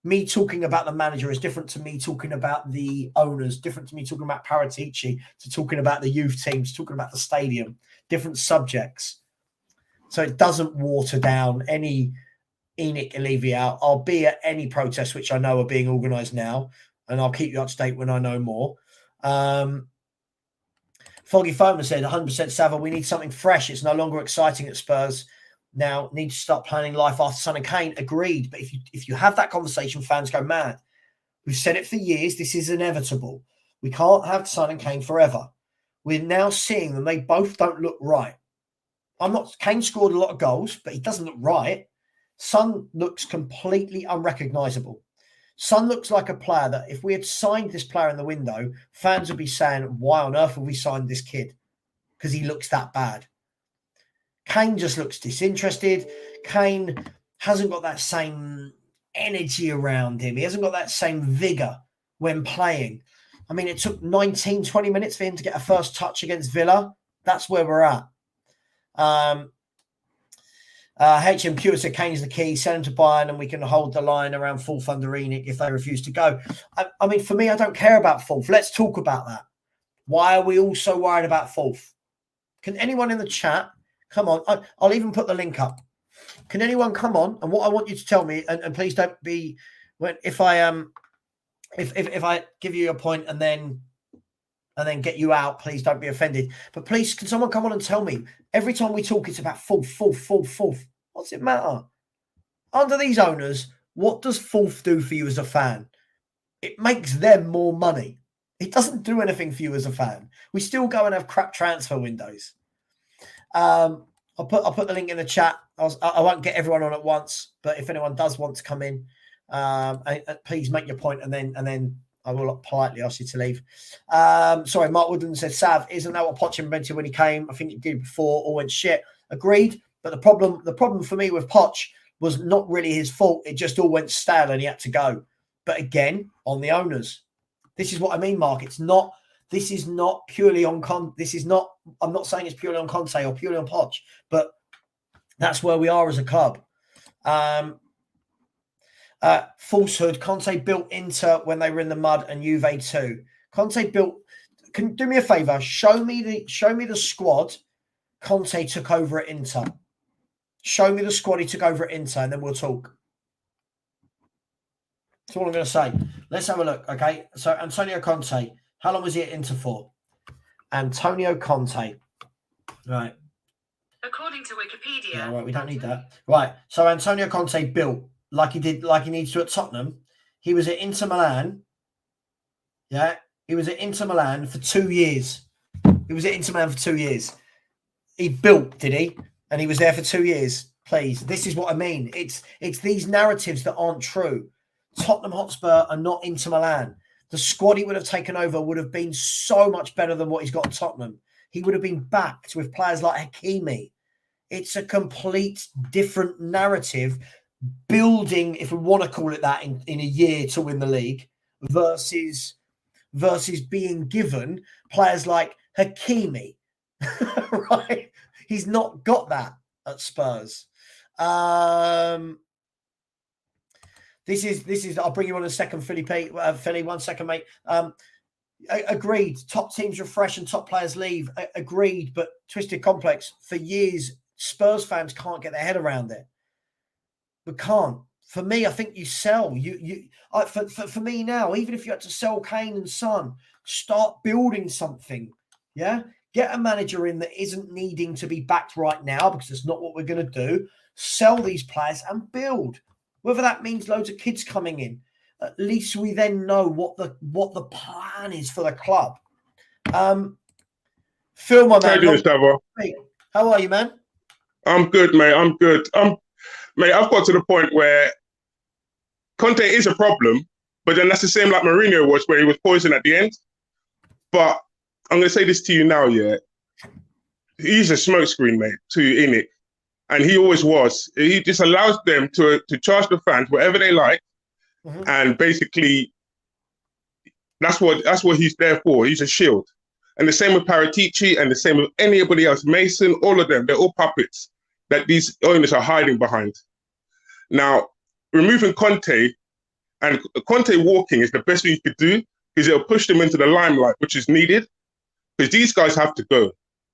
Me talking about the manager is different to me talking about the owners, different to me talking about Paratici, to talking about the youth teams, talking about the stadium, different subjects. So it doesn't water down any ENIC and Levy out. I'll be at any protests which I know are being organised now, and I'll keep you up to date when I know more. Foggy Foamer said 100% Savva, we need something fresh. It's no longer exciting at Spurs. Now need to start planning life after Son and Kane. Agreed. But if you have that conversation, fans go mad. We've said it for years. This is inevitable. We can't have Son and Kane forever. We're now seeing them. They both don't look right. Kane scored a lot of goals, but he doesn't look right. Son looks completely unrecognisable. Son looks like a player that if we had signed this player in the window, fans would be saying, why on earth have we signed this kid? Because he looks that bad. Kane just looks disinterested. Kane hasn't got that same energy around him. He hasn't got that same vigour when playing. I mean, it took 19, 20 minutes for him to get a first touch against Villa. That's where we're at. HMQ said Kane's the key. Send him to Bayern and we can hold the line around fourth under ENIC if they refuse to go. I mean, for me, I don't care about fourth. Let's talk about that. Why are we all so worried about fourth? Can anyone in the chat come on? I'll even put the link up. Can anyone come on? And what I want you to tell me, and please don't be if I give you a point and then get you out, please don't be offended. But please, can someone come on and tell me? Every time we talk, it's about fourth. What's it matter? Under these owners, what does fourth do for you as a fan? It makes them more money. It doesn't do anything for you as a fan. We still go and have crap transfer windows. I'll put the link in the chat. I won't get everyone on at once, but if anyone does want to come in, please make your point, and then I will politely ask you to leave. Sorry, Mark Woodland said, Sav, isn't that what Poch invented when he came? I think he did before, all went shit. Agreed. But the problem for me with Poch was not really his fault. It just all went stale and he had to go. But again, on the owners. This is what I mean, Mark. This is not purely on I'm not saying it's purely on Conte or purely on Poch, but that's where we are as a club. Falsehood. Conte built Inter when they were in the mud and Juve too. Conte built. Can you do me a favour? Show me the squad Conte took over at Inter. Show me the squad he took over at Inter, and then we'll talk. That's all I'm going to say. Let's have a look. Okay. So Antonio Conte. How long was he at Inter for? Antonio Conte. Right.
According to Wikipedia.
Yeah, right. We don't need that. Right. So Antonio Conte built like he needs to at Tottenham. He was at Inter Milan. Yeah. He was at Inter Milan for 2 years. He built, did he? And he was there for 2 years. Please. This is what I mean. It's these narratives that aren't true. Tottenham Hotspur are not Inter Milan. The squad he would have taken over would have been so much better than what he's got at Tottenham. He would have been backed with players like Hakimi. It's a complete different narrative building, if we want to call it that, in a year to win the league versus being given players like Hakimi. Right? He's not got that at Spurs. This is. I'll bring you on in a second, Philly. 1 second, mate. Agreed. Top teams refresh and top players leave. Agreed. But Twisted Complex, for years, Spurs fans can't get their head around it. We can't. For me, I think you sell. For me now, even if you had to sell Kane and Son, start building something. Yeah? Get a manager in that isn't needing to be backed right now, because it's not what we're going to do. Sell these players and build. Whether that means loads of kids coming in. At least we then know what the plan is for the club. Phil, my man.
How you doing, Savva?
How are you, man?
I'm good, mate. I'm good. Mate, I've got to the point where Conte is a problem, but then that's the same like Mourinho was, where he was poisoned at the end. But I'm going to say this to you now, yeah. He's a smokescreen, mate, to ENIC. And he always was. He just allows them to charge the fans whatever they like. Mm-hmm. And basically, that's what he's there for. He's a shield. And the same with Paratici and the same with anybody else. Mason, all of them, they're all puppets that these owners are hiding behind. Now, removing Conte and Conte walking is the best thing you could do, because it'll push them into the limelight, which is needed. Because these guys have to go.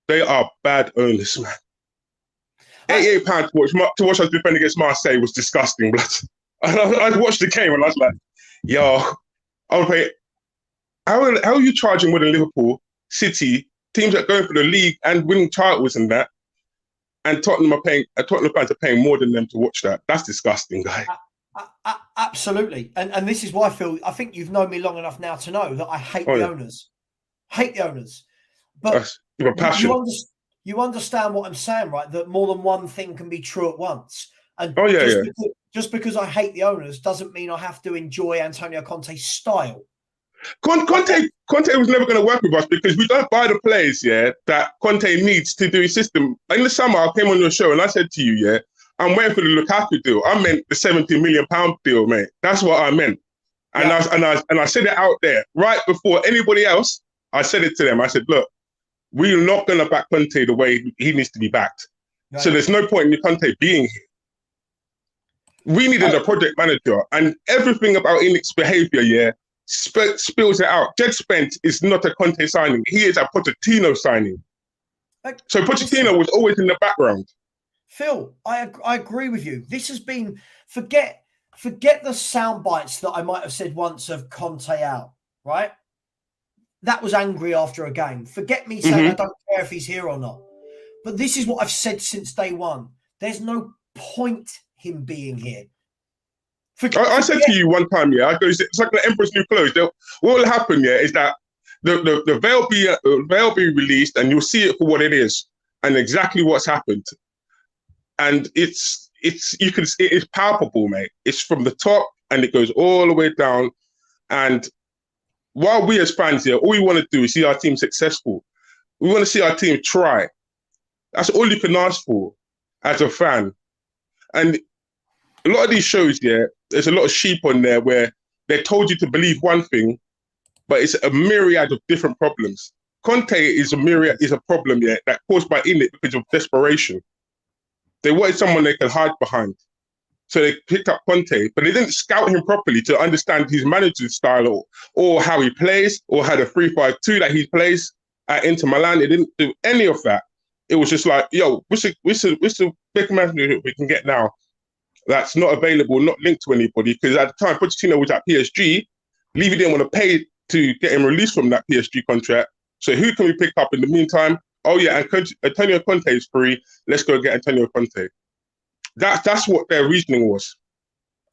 They are bad owners, man. £88 to watch us defend against Marseille was disgusting, blood. I watched the game and I was like, yo, I would pay. How are you charging more than Liverpool, City, teams that are going for the league and winning titles and that? And Tottenham fans are paying more than them to watch that. That's disgusting, guy.
Absolutely. And this is why, Phil, I think you've known me long enough now to know that I hate the owners. Hate the owners. But
with a passion.
You understand what I'm saying, right? That more than one thing can be true at once. And just because I hate the owners doesn't mean I have to enjoy Antonio Conte's style.
Conte was never going to work with us because we don't buy the players, that Conte needs to do his system. In the summer, I came on your show and I said to you, I'm waiting for the Lukaku deal. I meant the £70 million deal, mate. That's what I meant. And I said it out there right before anybody else. I said it to them. I said, look, we're not going to back Conte the way he needs to be backed. Right. So there's no point in Conte being here. We needed a project manager, and everything about ENIC's behaviour, spills it out. Jed Spence is not a Conte signing. He is a Pochettino signing. So Pochettino was always in the background.
Phil, I agree with you. This has been, forget the sound bites that I might have said once of Conte out, right? That was angry after a game. Forget me saying I don't care if he's here or not. But this is what I've said since day one. There's no point him being here.
I said to you one time, I go, it's like the Emperor's New Clothes. What will happen, is that the veil be released, and you'll see it for what it is and exactly what's happened. And it is palpable, mate. It's from the top and it goes all the way down. And while we as fans here, all we want to do is see our team successful. We want to see our team try. That's all you can ask for as a fan. And a lot of these shows, there's a lot of sheep on there where they told you to believe one thing, but it's a myriad of different problems. Conte is a problem, that caused by ENIC because of desperation. They wanted someone they could hide behind. So they picked up Conte, but they didn't scout him properly to understand his management style or how he plays or how the 3-5-2 that he plays at Inter Milan. They didn't do any of that. It was just like, yo, what's the big manager we can get now that's not available, not linked to anybody? Because at the time, Pochettino was at PSG. Levy didn't want to pay to get him released from that PSG contract. So who can we pick up in the meantime? Oh, yeah, and Antonio Conte is free. Let's go get Antonio Conte. That's what their reasoning was.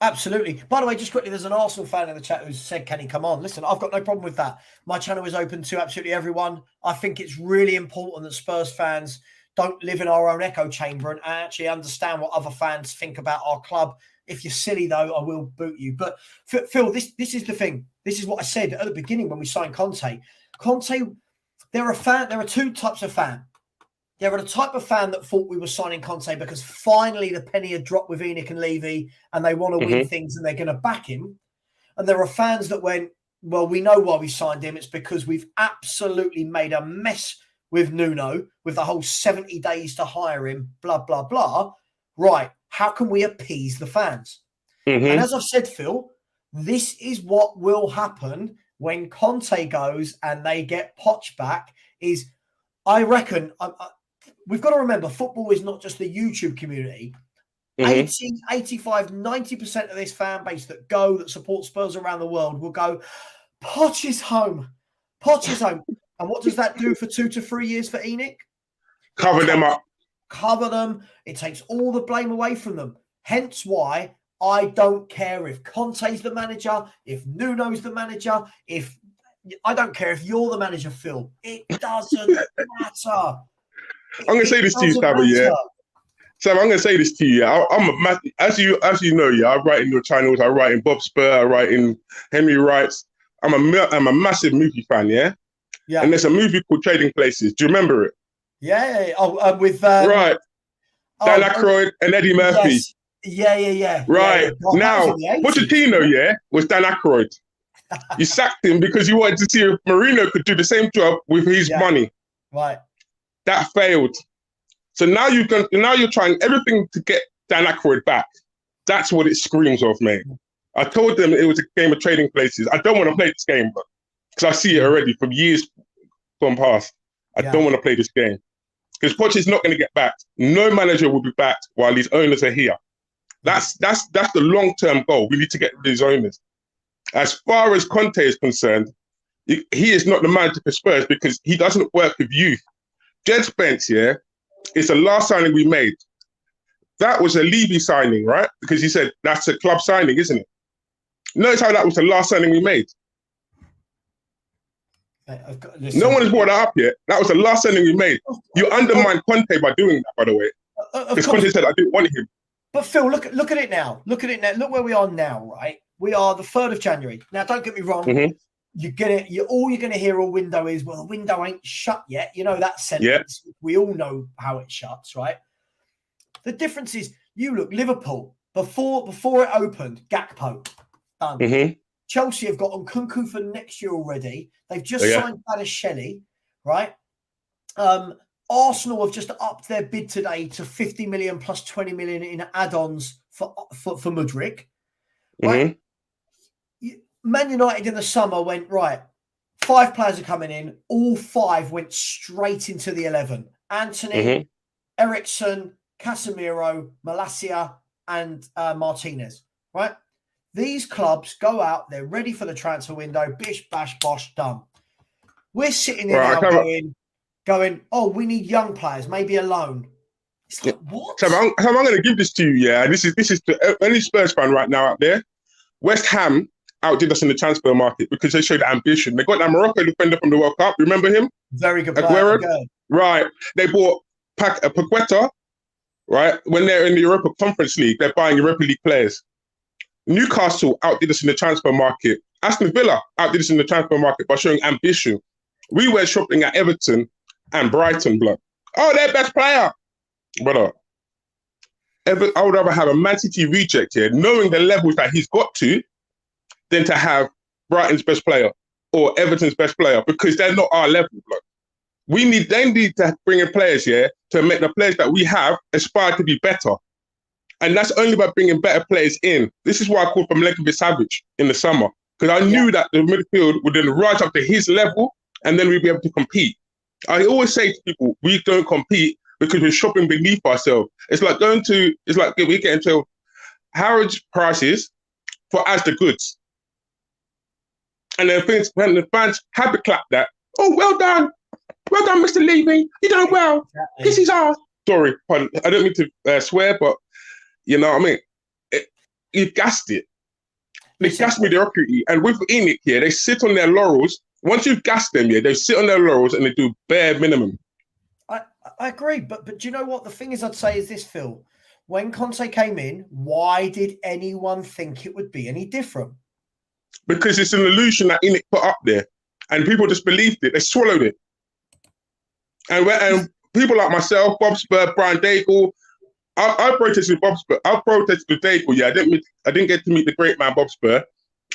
Absolutely. By the way, just quickly, there's an Arsenal fan in the chat who said, can he come on? Listen, I've got no problem with that. My channel is open to absolutely everyone. I think it's really important that Spurs fans don't live in our own echo chamber and actually understand what other fans think about our club. If you're silly, though, I will boot you. But Phil, this is the thing. This is what I said at the beginning when we signed Conte. There are two types of fan. There are the type of fan that thought we were signing Conte because finally the penny had dropped with ENIC and Levy and they want to win things and they're going to back him. And there are fans that went, well, we know why we signed him. It's because we've absolutely made a mess with Nuno, with the whole 70 days to hire him, blah, blah, blah. Right. How can we appease the fans? And as I've said, Phil, this is what will happen when Conte goes and they get Poch back. Is I reckon we've got to remember football is not just the YouTube community. 80, 85, 90% of this fan base that support Spurs around the world will go, Poch is home. Poch is home. And what does that do for 2 to 3 years for ENIC?
Cover them up.
Cover them. It takes all the blame away from them. Hence why I don't care if Conte's the manager, if Nuno's the manager, I don't care if you're the manager, Phil. It doesn't matter.
I'm going to say this to you, Savva, yeah? So I'm going to say this to you. Yeah? As you know, yeah, I write in your channels, I write in Bob Spur, I write in Henry Wrights. I'm a massive movie fan, yeah? Yeah. And there's a movie called Trading Places. Do you remember it?
Yeah. Oh, with...
right. Dan Aykroyd and Eddie Murphy.
Yes. Yeah.
Right. Yeah. Now, Pochettino, yeah, was Dan Aykroyd. You sacked him because you wanted to see if Mourinho could do the same job with his money.
Right.
That failed. So now you're trying everything to get Dan Aykroyd back. That's what it screams of, mate. I told them it was a game of Trading Places. I don't want to play this game, but because I see it already from years gone past. I don't want to play this game because Poch is not going to get back. No manager will be backed while these owners are here. That's the long-term goal. We need to get these owners. As far as Conte is concerned, he is not the manager for Spurs because he doesn't work with youth. Jed Spence, yeah, it's the last signing we made. That was a Levy signing, right? Because he said that's a club signing, isn't it? Notice how that was the last signing we made. No one has brought that up yet. That was the last signing we made. You undermined Conte by doing that, by the way. Because Conte said I didn't want him.
But Phil, look at it now. Look at it now. Look where we are now, right? We are the 3rd of January. Now, don't get me wrong. All you're gonna hear all window is, well, the window ain't shut yet. You know that sentence. Yeah. We all know how it shuts, right? The difference is, you look, Liverpool before it opened, Gakpo done. Chelsea have got Nkunku for next year already. They've just signed Paratici, right? Arsenal have just upped their bid today to 50 million plus 20 million in add-ons for Mudryk. Right? Man United in the summer went, right, 5 players are coming in. All 5 went straight into the 11. Anthony, Ericsson, Casemiro, Malacia, and Martinez, right? These clubs go out, they're ready for the transfer window, bish, bash, bosh, done. We're sitting there now going, oh, we need young players, maybe a loan. It's like, what?
So I'm going to give this to you, yeah. This is to any Spurs fan right now out there. West Ham outdid us in the transfer market because they showed ambition. They got that Morocco defender from the World Cup. Remember him?
Very good player.
Right. They bought Paqueta, right? When they're in the Europa Conference League, they're buying Europa League players. Newcastle outdid us in the transfer market. Aston Villa outdid us in the transfer market by showing ambition. We were shopping at Everton and Brighton, blood. Oh, their best player. Brother, I would rather have a Man City reject here, knowing the levels that he's got to, than to have Brighton's best player or Everton's best player, because they're not our level, blood. They need to bring in players here to make the players that we have aspire to be better. And that's only by bringing better players in. This is why I called for Milenkovic-Savic in the summer, because I knew that the midfield would then rise up to his level and then we'd be able to compete. I always say to people, we don't compete because we're shopping beneath ourselves. It's like we're getting told Harrods prices for as the goods. And then when the fans happy clap that, oh, well done, Mr. Levy, you done well. Exactly. This is ours. Sorry, pardon. I don't mean to swear, but you know what I mean? You gassed it. They gassed mediocrity. And with ENIC here, they sit on their laurels. Once you've gassed them, they sit on their laurels and they do bare minimum.
I agree. But do you know what? The thing is, I'd say is this, Phil. When Conte came in, why did anyone think it would be any different?
Because it's an illusion that ENIC put up there. And people just believed it. They swallowed it. And people like myself, Bob Spur, Brian Daigle, I protested Bob Spur. I protested Daigle. Yeah, I didn't get to meet the great man Bob Spur.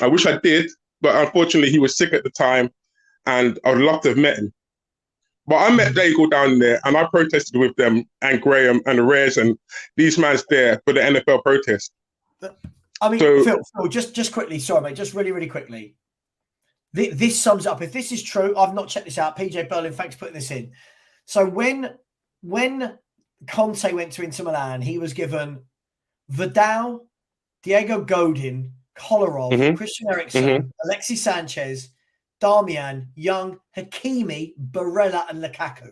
I wish I did, but unfortunately he was sick at the time, and I would love to have met him. But I met Daigle down there, and I protested with them and Graham and Reyes and these mans there for the NFL protest.
I mean,
So-
Phil, just quickly, sorry, mate, just really, really quickly. This sums up. If this is true, I've not checked this out. PJ Berlin, thanks for putting this in. So when Conte went to Inter Milan, he was given Vidal, Diego Godin, Kolarov, Christian Eriksen, Alexis Sanchez, Darmian, Young, Hakimi, Barella, and Lukaku.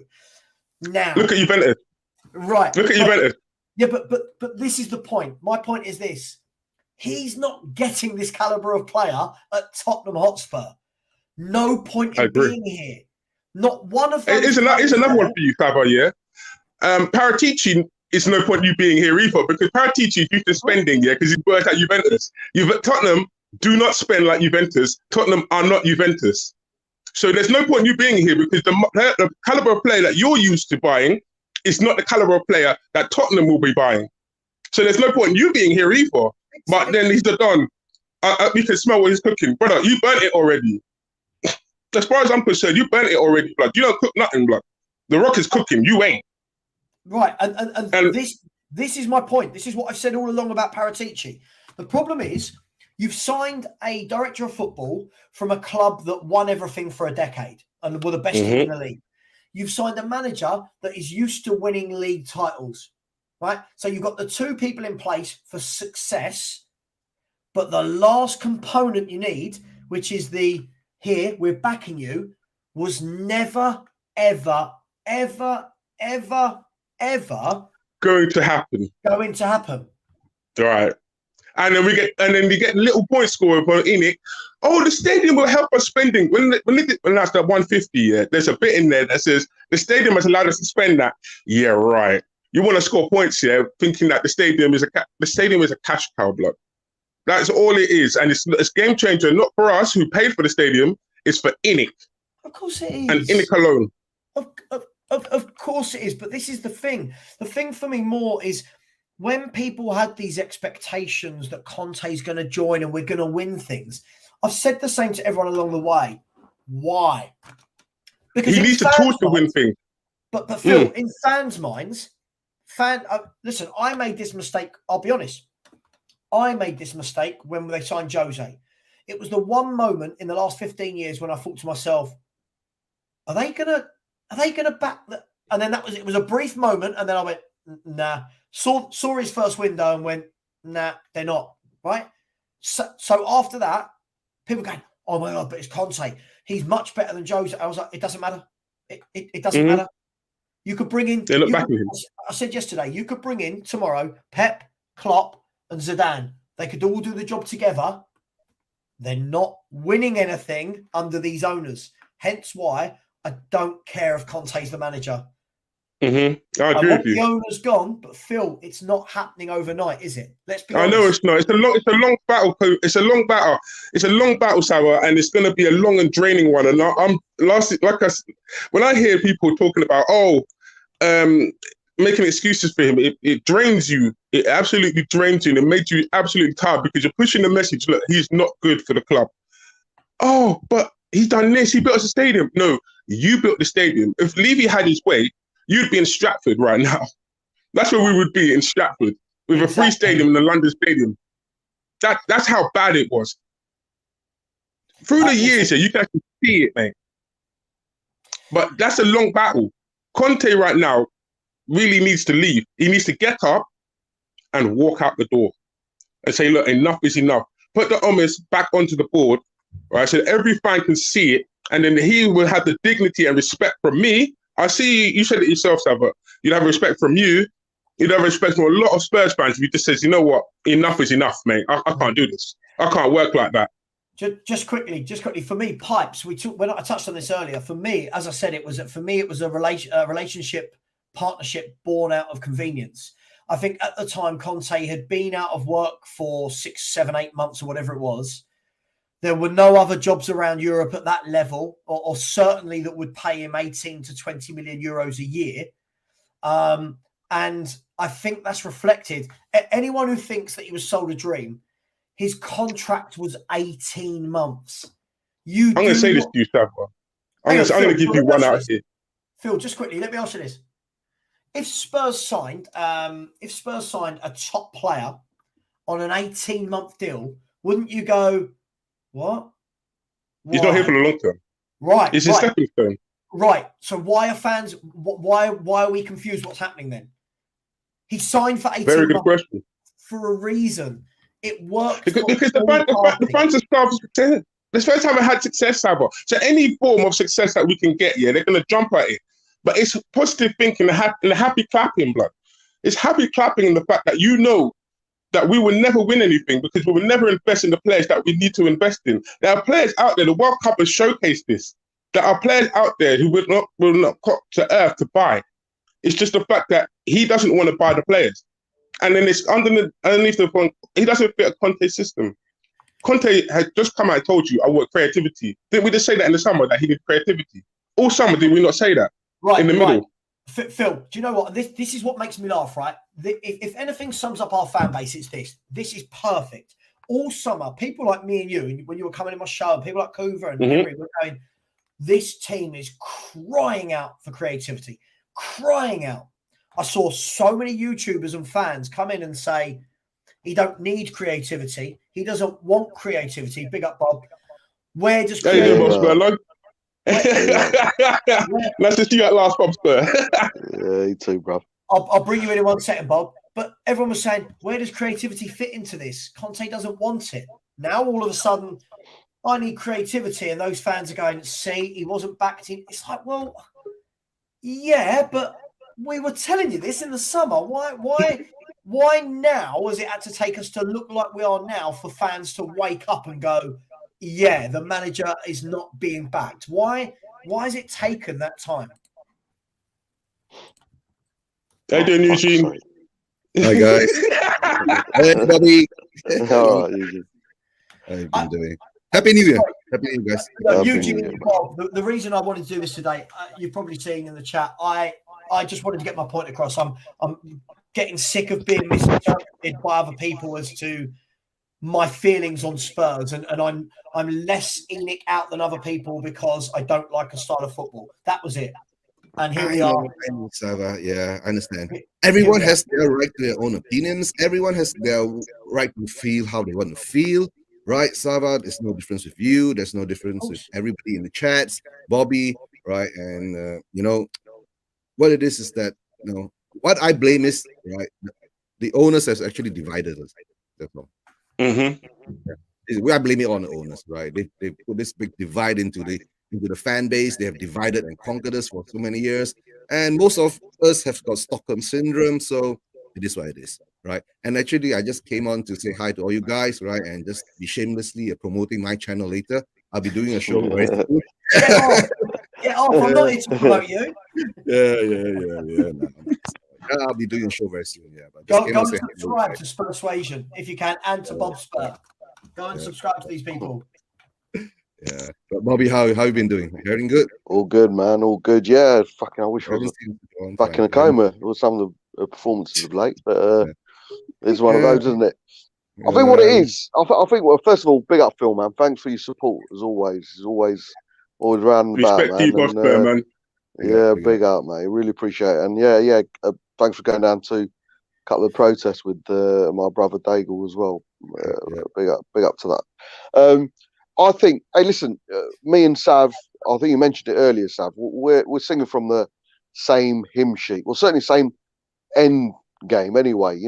Now,
look at Juventus.
Right.
Look at Juventus.
Yeah, but this is the point. My point is this. He's not getting this caliber of player at Tottenham Hotspur. No point in being here. Not one of those.
It's another one for you, Savva, yeah? Paratici, it's no point you being here either, because Paratici is used to spending, yeah, because he works at Juventus. Tottenham do not spend like Juventus. Tottenham are not Juventus. So there's no point you being here, because the caliber of player that you're used to buying is not the caliber of player that Tottenham will be buying. So there's no point in you being here either. But then he's the Don. You can smell what he's cooking. Brother, you burnt it already. As far as I'm concerned, you burnt it already, blood. You don't cook nothing, blood. The Rock is cooking. You ain't.
Right. And this is my point. This is what I've said all along about Paratici. The problem is you've signed a director of football from a club that won everything for a decade and were the best team in the league. You've signed a manager that is used to winning league titles, right? So you've got the two people in place for success, but the last component you need, which is here, we're backing you, was never, ever, ever, ever, ever
going to happen. All right. And then we get little point scorer for ENIC. Oh, the stadium will help us spending. When that's the 150, yeah, there's a bit in there that says the stadium has allowed us to spend that. Yeah, right. You want to score points, yeah, thinking that the stadium is a cash cow, blood. That's all it is, and it's game changer, not for us who paid for the stadium. It's for ENIC.
Of course it is.
And ENIC alone.
Of course it is, but this is the thing. The thing for me more is when people had these expectations that Conte's going to join and we're going to win things. I've said the same to everyone along the way. Why? Because
he needs to talk to win things.
But Phil, in fans' minds, listen, I made this mistake. I'll be honest. I made this mistake when they signed Jose. It was the one moment in the last 15 years when I thought to myself, are they gonna back that? And then it was a brief moment, and then I went, nah. Saw his first window and went, nah, they're not, right? So after that, people going, oh my God, but it's Conte. He's much better than Jose. I was like, it doesn't matter. It doesn't matter. You could bring in, I said yesterday, you could bring in tomorrow Pep, Klopp, and Zidane. They could all do the job together. They're not winning anything under these owners. Hence why I don't care if Conte's the manager.
I agree with you.
The owner's gone, but Phil, it's not happening overnight, is it? Let's be honest.
I know it's not. It's a long battle. It's a long battle. It's a long battle, Savva, and it's going to be a long and draining one. And when I hear people talking about, making excuses for him, it drains you. It absolutely drains you, and it makes you absolutely tired because you're pushing the message. Look, he's not good for the club. Oh, but he's done this. He built us a stadium. No, you built the stadium. If Levy had his way, you'd be in Stratford right now. That's where we would be, in Stratford, with a free stadium in the London Stadium. That's how bad it was. Through the years, you can actually see it, mate. But that's a long battle. Conte right now really needs to leave. He needs to get up and walk out the door and say, look, enough is enough. Put the Omis back onto the board, right, so that every fan can see it, and then he will have the dignity and respect from me. I see you said it yourself, Savva. You'd have respect from you. You'd have respect from a lot of Spurs fans if you just says, you know what, enough is enough, mate. I can't do this. I can't work like that.
Just quickly, for me, pipes. When I touched on this earlier. For me, as I said, it was a relationship partnership born out of convenience. I think at the time Conte had been out of work for 6, 7, 8 months or whatever it was. There were no other jobs around Europe at that level, or certainly that would pay him 18 to 20 million euros a year. And I think that's reflected. Anyone who thinks that he was sold a dream, his contract was 18 months. I'm going to say this to you,
Savva. I'm going to give you one out here.
Phil, just quickly, let me ask you this. If Spurs signed a top player on an 18-month deal, wouldn't you go, what?
He's not here for the long term.
Right.
It's a stepping stone.
Right. So why are fans? Why are we confused? What's happening then? He signed for 18
Very good
months
question.
for a reason. It worked
because the fans are starved for success. The Spurs haven't had success, Savva. So any form of success that we can get, they're going to jump at it. But it's positive thinking and the happy clapping, blood. It's happy clapping in the fact that you know that we will never win anything because we will never invest in the players that we need to invest in. There are players out there, the World Cup has showcased this. There are players out there who will not come to earth to buy. It's just the fact that he doesn't want to buy the players. And then it's underneath the point, he doesn't fit a Conte system. Conte has just come out and told you, I want creativity. Didn't we just say that in the summer, that he did creativity? All summer, did we not say that?
Right,
in the middle.
Phil, do you know what? This is what makes me laugh, right? If anything sums up our fan base, it's this. This is perfect. All summer, people like me and you, when you were coming in my show, and people like Coover and Henry were going, this team is crying out for creativity. Crying out. I saw so many YouTubers and fans come in and say, he don't need creativity. He doesn't want creativity. Big up, Bob. Where does creativity...
Nice to see you at last, Bob Spur.
Yeah, you too, bro.
I'll bring you in 1 second, Bob. But everyone was saying, where does creativity fit into this? Conte doesn't want it. Now, all of a sudden, I need creativity. And those fans are going, see, he wasn't backed in. It's like, well, yeah, but we were telling you this in the summer. Why now has it had to take us to look like we are now for fans to wake up and go, yeah, the manager is not being backed? Why has it taken that time?
How you doing, Eugene?
Hi, guys. Hey, Bobby.
All right, Eugene.
How you been doing? Happy New Year. Happy New Year, guys.
Eugene, the reason I wanted to do this today, you've probably seen in the chat, I just wanted to get my point across. I'm getting sick of being misinterpreted by other people as to my feelings on Spurs, and I'm less ENIC out than other people because I don't like a style of football. That was it. And here we are.
Savva. Yeah, I understand. Everyone has their right to their own opinions. Everyone has their right to feel how they want to feel. Right, Savva? There's no difference with you. There's no difference with everybody in the chats. Bobby, right? And, what it is that, what I blame is, right, the owners has actually divided us. That's all. I blame it on the owners, right? They put this big divide into the fan base. They have divided and conquered us for so many years, and most of us have got Stockholm syndrome. So it is what it is, right? And actually, I just came on to say hi to all you guys, right? And just be shamelessly promoting my channel later. I'll be doing a show very soon.
Get off! I'm not here to promote you.
Yeah. No. I'll be doing a show very soon. Yeah, but
go and subscribe to Spursuasion if you can, and to Bob Spur. Go and subscribe to these people.
Yeah, but Bobby, how you been doing? Everything good?
All good, man. All good. Yeah, fucking. I wish I was back in a coma with some of the performances of late, but it's one of those, isn't it? I think what it is. I think. Well, first of all, big up, Phil, man. Thanks for your support as always. It's always round and about, man.
Respect you, Spur, man.
Yeah, big up, mate. Really appreciate it. And yeah. Thanks for going down to a couple of protests with my brother Daigle as well. Big up to that. I think. Hey, listen, me and Sav. I think you mentioned it earlier, Sav. We're singing from the same hymn sheet. Well, certainly same end game. Anyway,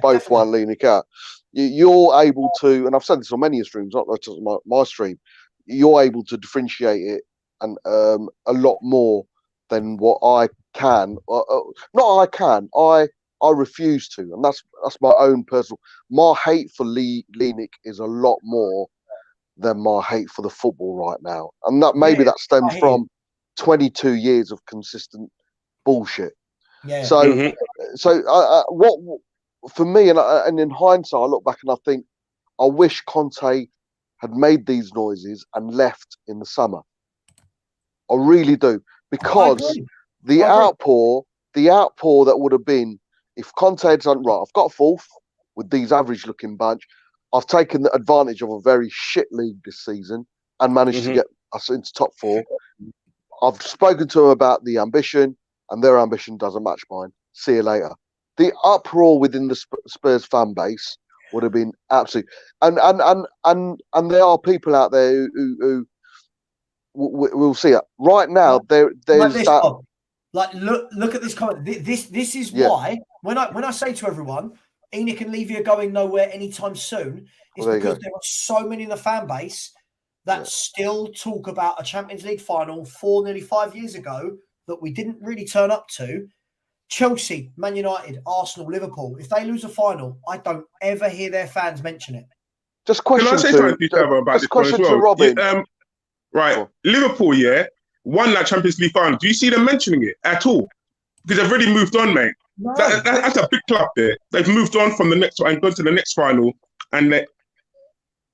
both won ENIC out. You're able to, and I've said this on many streams, not just my stream. You're able to differentiate it and a lot more than what I can. I refuse to, and that's my own personal. My hate for ENIC is a lot more than my hate for the football right now, and that that stems from 22 years of consistent bullshit. Yeah. So what for me, and in hindsight, I look back and I think I wish Conte had made these noises and left in the summer. I really do, because the outpour that would have been if Conte had done right. I've got a fourth with these average-looking bunch. I've taken the advantage of a very shit league this season and managed to get us into top four. I've spoken to them about the ambition, and their ambition doesn't match mine. See you later. The uproar within the Spurs fan base would have been absolute. And there are people out there who will see it right now. There's
this,
that.
Bob. Like, look at this comment. This is why when I say to everyone, ENIC and Levy are going nowhere anytime soon, it's because there are so many in the fan base that still talk about a Champions League final nearly 5 years ago that we didn't really turn up to. Chelsea, Man United, Arsenal, Liverpool. If they lose a final, I don't ever hear their fans mention it.
Just question
Can I say something to you about this one as well?
Robin.
Right, Liverpool, won that Champions League final. Do you see them mentioning it at all? Because they've already moved on, mate.
No.
That's a big club there. They've moved on from the next one and gone to the next final. And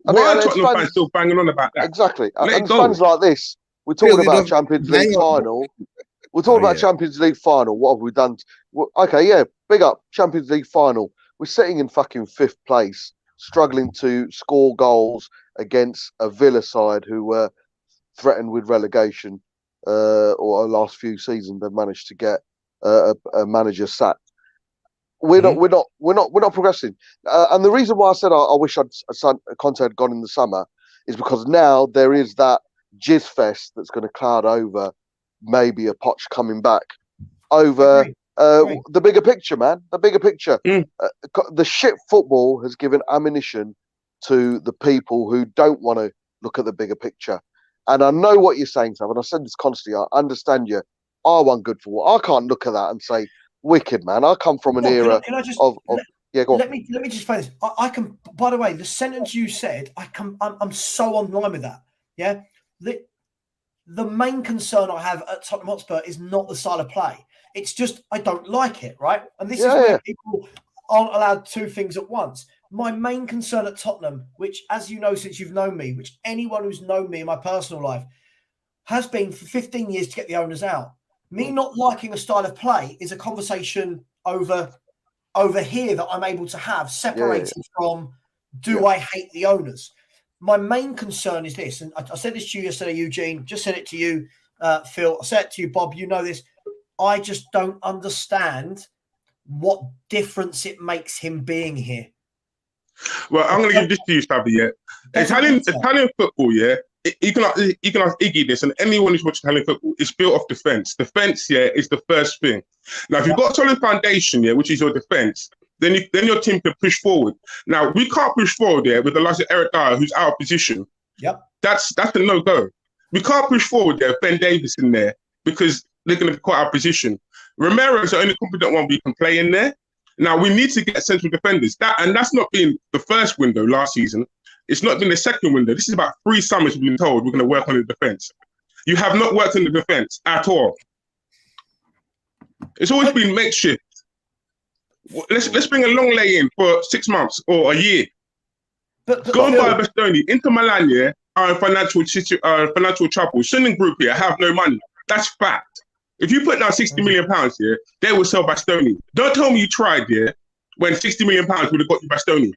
why are Tottenham fans still banging on about that?
Exactly. And fans like this, we're talking about Champions League final. We're talking about Champions League final. What have we done? Okay, big up Champions League final. We're sitting in fucking 5th place, struggling to score goals against a Villa side who were threatened with relegation. Or last few seasons, they've managed to get a manager sacked. We're not progressing. And the reason why I said I wish Conte had gone in the summer is because now there is that jizz fest that's going to cloud over maybe a Poch coming back over the bigger picture, man. The bigger picture. The shit football has given ammunition to the people who don't want to look at the bigger picture. And I know what you're saying, Savva, and I said this constantly. I understand you. I want good football. I can't look at that and say, wicked, man. I come from an era of go on.
Let me just say this. I can. By the way, the sentence you said, I'm so online with that. Yeah. The main concern I have at Tottenham Hotspur is not the style of play. It's just I don't like it, right? And this is where people aren't allowed 2 things at once. My main concern at Tottenham, which, as you know, since you've known me, which anyone who's known me in my personal life, has been for 15 years to get the owners out. Me not liking a style of play is a conversation over here that I'm able to have, separated from I hate the owners. My main concern is this, and I said this to you yesterday, Eugene, just said it to you, Phil, I said it to you, Bob, you know this. I just don't understand what difference it makes him being here.
Well, I'm going to give this to you, Savva, Italian football, you can ask Iggy this, and anyone who's watching Italian football, it's built off defence. Defence, is the first thing. Now, if you've got a solid foundation, which is your defence, then your team can push forward. Now, we can't push forward with the likes of Eric Dyer, who's out of position. Yep. That's a no-go. We can't push forward there with Ben Davies in there because they're going to be quite out of position. Romero's the only competent one we can play in there. Now, we need to get central defenders. That's not been the first window last season. It's not been the second window. This is about 3 summers we've been told we're going to work on the defence. You have not worked on the defence at all. It's always been makeshift. Let's bring a long lay in for 6 months or a year. Go and buy Bastoni. Inter Milan, are in financial trouble. Sunning Group have no money. That's fact. If you put down £60 million here, they will sell Bastoni. Don't tell me you tried when £60 million would have got you Bastoni.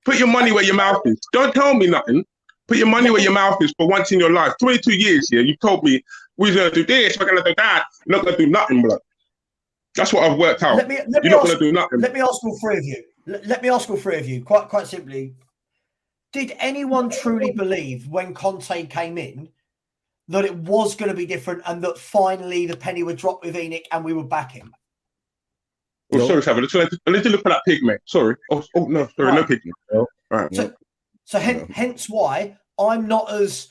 Put your money where your mouth is. Don't tell me nothing. Put your money where your mouth is for once in your life. 22 years you told me we're going to do this, we're going to do that. You're not going to do nothing, bro. That's what I've worked out. You're not going to do nothing.
Let me ask all 3 of you. Let me ask all 3 of you, quite simply. Did anyone truly believe when Conte came in that it was going to be different and that finally the penny would drop with ENIC and we would back him?
Oh, sorry, Savva. I need to look for that pig, mate. Sorry. Oh no, sorry, right. No pig. No. All right.
So hence why I'm not as...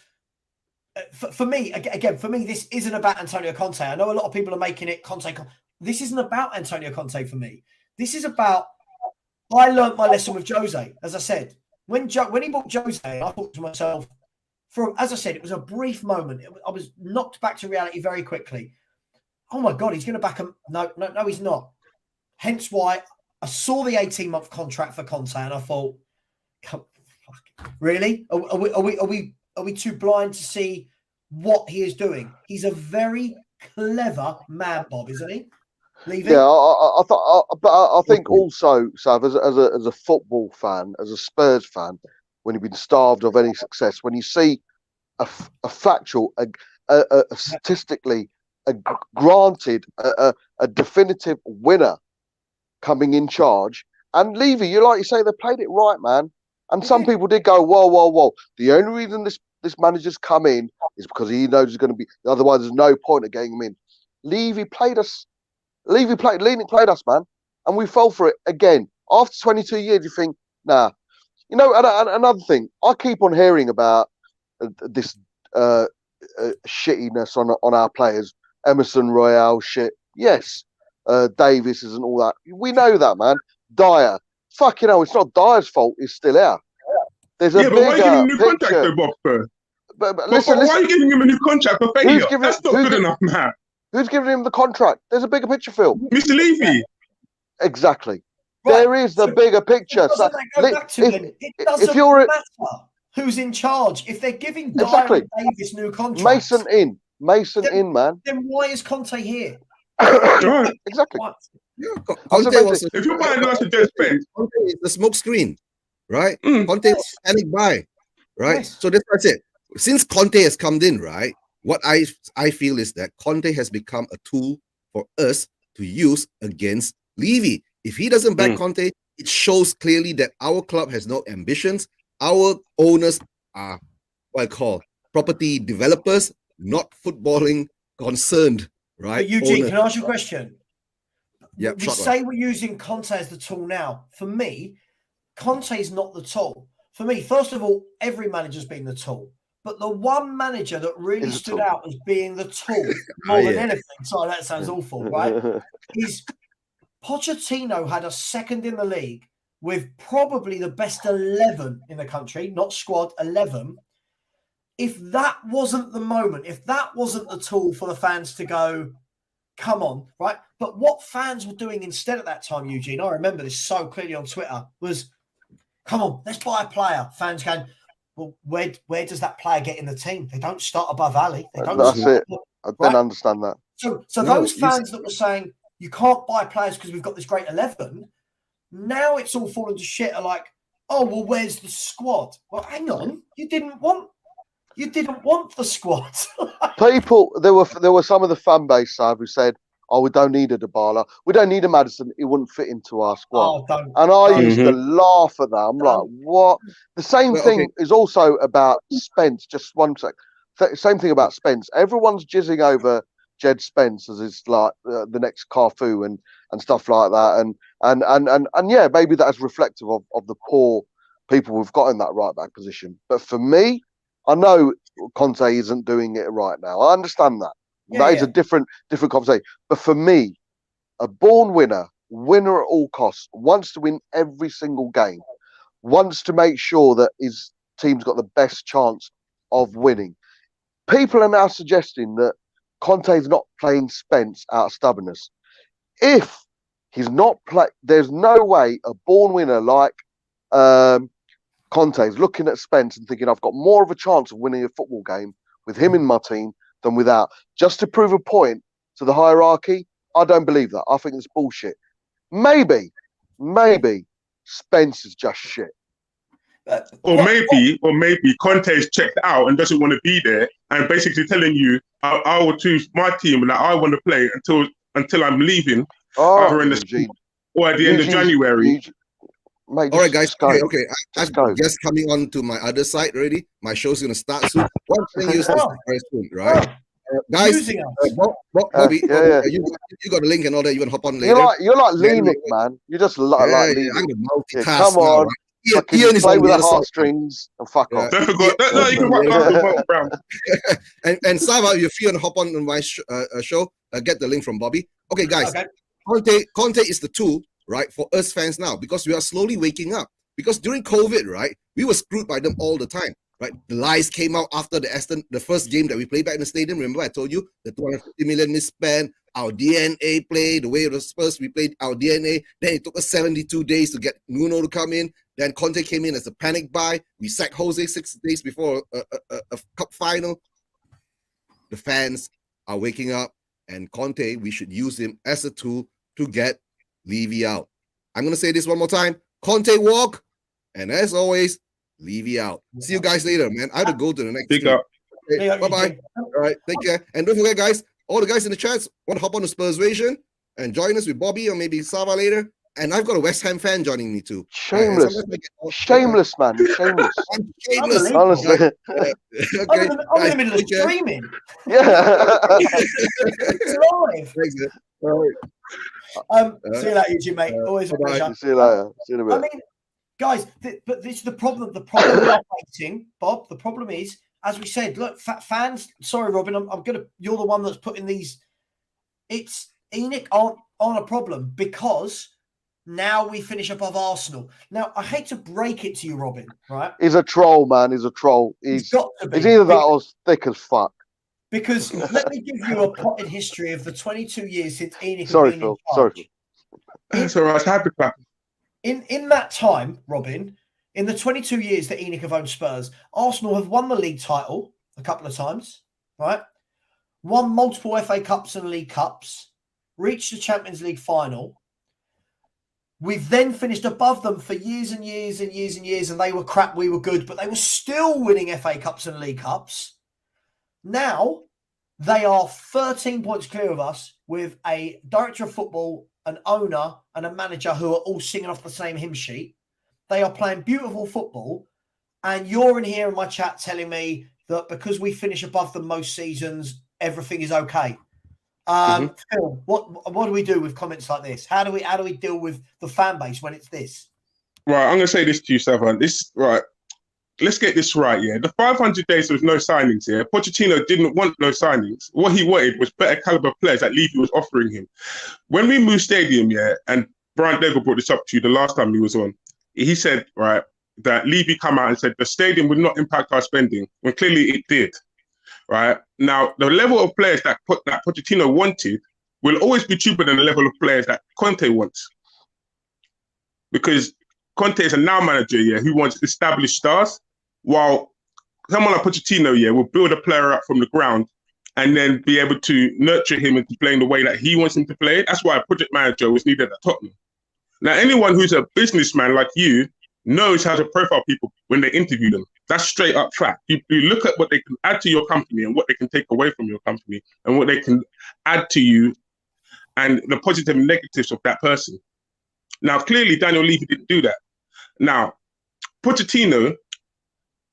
For me, this isn't about Antonio Conte. I know a lot of people are making it Conte. This isn't about Antonio Conte for me. This is about... I learnt my lesson with Jose, as I said. When he bought Jose, I thought to myself, as I said, it was a brief moment. I was knocked back to reality very quickly. Oh my God, he's going to back him. No, he's not. Hence why I saw the 18-month contract for Conte and I thought, really? Are we too blind to see what he is doing? He's a very clever man, Bob, isn't he? Leaving?
Yeah, I think also, Sav, as a football fan, as a Spurs fan, when you've been starved of any success, when you see a factual, a statistically granted, a definitive winner coming in charge, And Levy, like you say, they played it right, man. And
They
some
did.
people did go, whoa. The only reason this manager's come in is because he knows he's going to be. Otherwise, there's no point of getting him in. Levy played us. Lenik played us, man, and we fell for it again. After 22 years, you think, nah. You know, and another thing, I keep on hearing about this shittiness on our players. Emerson Royale shit. Yes, Davis isn't all that. We know that, man. Dyer. Fucking hell, it's not Dyer's fault. He's still out. There's a
Yeah, but why are you giving him a new
picture.
contract though, Bob?
But listen,
why are you giving him a new contract for failure? That's not good enough, man.
Who's giving him the contract? There's a bigger picture, Phil.
Mr. Levy.
Exactly.
Right.
There is the bigger picture.
Doesn't that go back to then? It doesn't matter who's in charge. If they're giving Dyer and Davis new contracts,
Mason in, man.
Then why is Conte here?
Right.
Exactly.
What?
Yeah, Conte was
if you're buying us a dead spend,
Conte is the smoke screen, right?
Mm.
Conte was panic buy, right?
Yes.
So that's it. Since Conte has come in, right? What I feel is that Conte has become a tool for us to use against Levy. If he doesn't back Conte, it shows clearly that our club has no ambitions. Our owners are what I call property developers, not footballing concerned, right?
But Eugene,
Owners.
can I ask you a question?
Yeah,
we say we're using Conte as the tool now. For me, Conte is not the tool. For me, first of all, every manager's been the tool. But the one manager that really stood out as being the tool more than anything, sorry, that sounds awful, right? Is Pochettino had a second in the league with probably the best 11 in the country, not squad, 11. If that wasn't the moment, if that wasn't the tool for the fans to go, come on, right? But what fans were doing instead at that time, Eugene, I remember this so clearly on Twitter, was, come on, let's buy a player. Fans going, well, where does that player get in the team? They don't start above Ali. They don't.
That's it. I
Right?
don't understand that.
So those fans that were saying you can't buy players because we've got this great 11, now it's all fallen to shit. Are like, oh well, where's the squad? Well, hang on, you didn't want the squad.
People, there were some of the fan base side who said, "Oh, we don't need a Dybala. We don't need a Maddison. He wouldn't fit into our squad."
Oh,
and I used to laugh at that. I'm like, what? The same thing is also about Spence. Just one sec. Same thing about Spence. Everyone's jizzing over Jed Spence as it's like the next Carfu and stuff like that. And yeah, maybe that is reflective of the poor people we've got in that right back position. But for me, I know Conte isn't doing it right now. I understand that. That is a different conversation. But for me, a born winner at all costs, wants to win every single game, wants to make sure that his team's got the best chance of winning. People are now suggesting that Conte's not playing Spence out of stubbornness. If he's not there's no way a born winner like Conte's looking at Spence and thinking, I've got more of a chance of winning a football game with him in my team than without. Just to prove a point to the hierarchy, I don't believe that. I think it's bullshit. Maybe Spence is just shit.
Or maybe Conte's checked out and doesn't want to be there, and basically telling you, I will choose my team and that I want to play until I'm leaving, either in the or at the end of January.
Mate,
all right, guys. Okay.
Just
coming on to my other side already. My show's gonna start soon. One thing you said very soon, right? Guys, Bobby, you got a link and all that. You want to hop on later?
You're like Lenik, man. You just like Lenik.
I'm gonna multitask.
Come on.
Right? Ian is
play
on
with
the
the heartstrings and fuck off.
Don't forget. No, you can watch Brown.
And Savva, if you want to hop on my show, get the link from Bobby. Okay, guys.
Okay.
Conte is the tool, right, for us fans now, because we are slowly waking up. Because during COVID, right, we were screwed by them all the time, right? The lies came out after the first game that we played back in the stadium. Remember, I told you the 250 million misspent, our DNA play, the way the Spurs we played our DNA. Then it took us 72 days to get Nuno to come in. Then Conte came in as a panic buy. We sacked Jose 6 days before a cup final. The fans are waking up, and Conte, we should use him as a tool to get Levy out. I'm going to say this one more time. Conte walk, and as always, Levy out. See you guys later, man. I have to go to the next
Big up.
Okay, bye-bye. All right, take care. And don't forget, guys, all the guys in the chats want to hop on the Spursration and join us with Bobby or maybe Savva later. And I've got a West Ham fan joining me too.
Shameless,
Sometimes I get-
shameless, man, shameless.
I'm shameless.
Unbelievable.
Honestly,
Okay,
I'm in the middle of
take care.
streaming.
yeah.
It's live.
Thanks, man. All right.
See you later, you mate. Always a
bye-bye.
pleasure.
See you later. See you in a
I
bit.
mean, guys, but this is the problem. The problem we are facing, Bob. The problem is, as we said, look, fans. Sorry, Robin. I'm gonna. You're the one that's putting these. It's ENIC aren't a problem because now we finish above Arsenal. Now, I hate to break it to you, Robin. Right?
He's a troll, man. He's a troll.
He's got to be.
He's either that or thick as fuck.
Because let me give you a potted history of the 22 years since ENIC
Sorry,
has been
Phil.
in
Sorry.
charge.
That's all right. It's happy clap.
In that time, Robin, in the 22 years that ENIC have owned Spurs, Arsenal have won the league title a couple of times, right? Won multiple FA Cups and League Cups, reached the Champions League final. We've then finished above them for years and years and years and years, and they were crap, we were good, but they were still winning FA Cups and League Cups. Now, they are 13 points clear of us with a director of football, an owner, and a manager who are all singing off the same hymn sheet. They are playing beautiful football, and you're in here in my chat telling me that because we finish above them most seasons, everything is okay. Phil, what do we do with comments like this? How do we deal with the fan base when it's this?
Right, I'm gonna say this to you, Savva. This right. Let's get this right, yeah. The 500 days there was no signings here. Pochettino didn't want no signings. What he wanted was better caliber players that Levy was offering him. When we moved stadium, yeah, and Brian Degel brought this up to you the last time he was on, he said, right, that Levy come out and said the stadium would not impact our spending, when clearly it did, right? Now, the level of players that Pochettino wanted will always be cheaper than the level of players that Conte wants. Because Conte is a now manager, yeah, who wants established stars, while someone like Pochettino, yeah, will build a player up from the ground and then be able to nurture him into playing the way that he wants him to play. That's why a project manager was needed at Tottenham. Now, anyone who's a businessman like you knows how to profile people when they interview them. That's straight up fact. You look at what they can add to your company and what they can take away from your company and what they can add to you and the positive and negatives of that person. Now, clearly, Daniel Levy didn't do that. Now, Pochettino,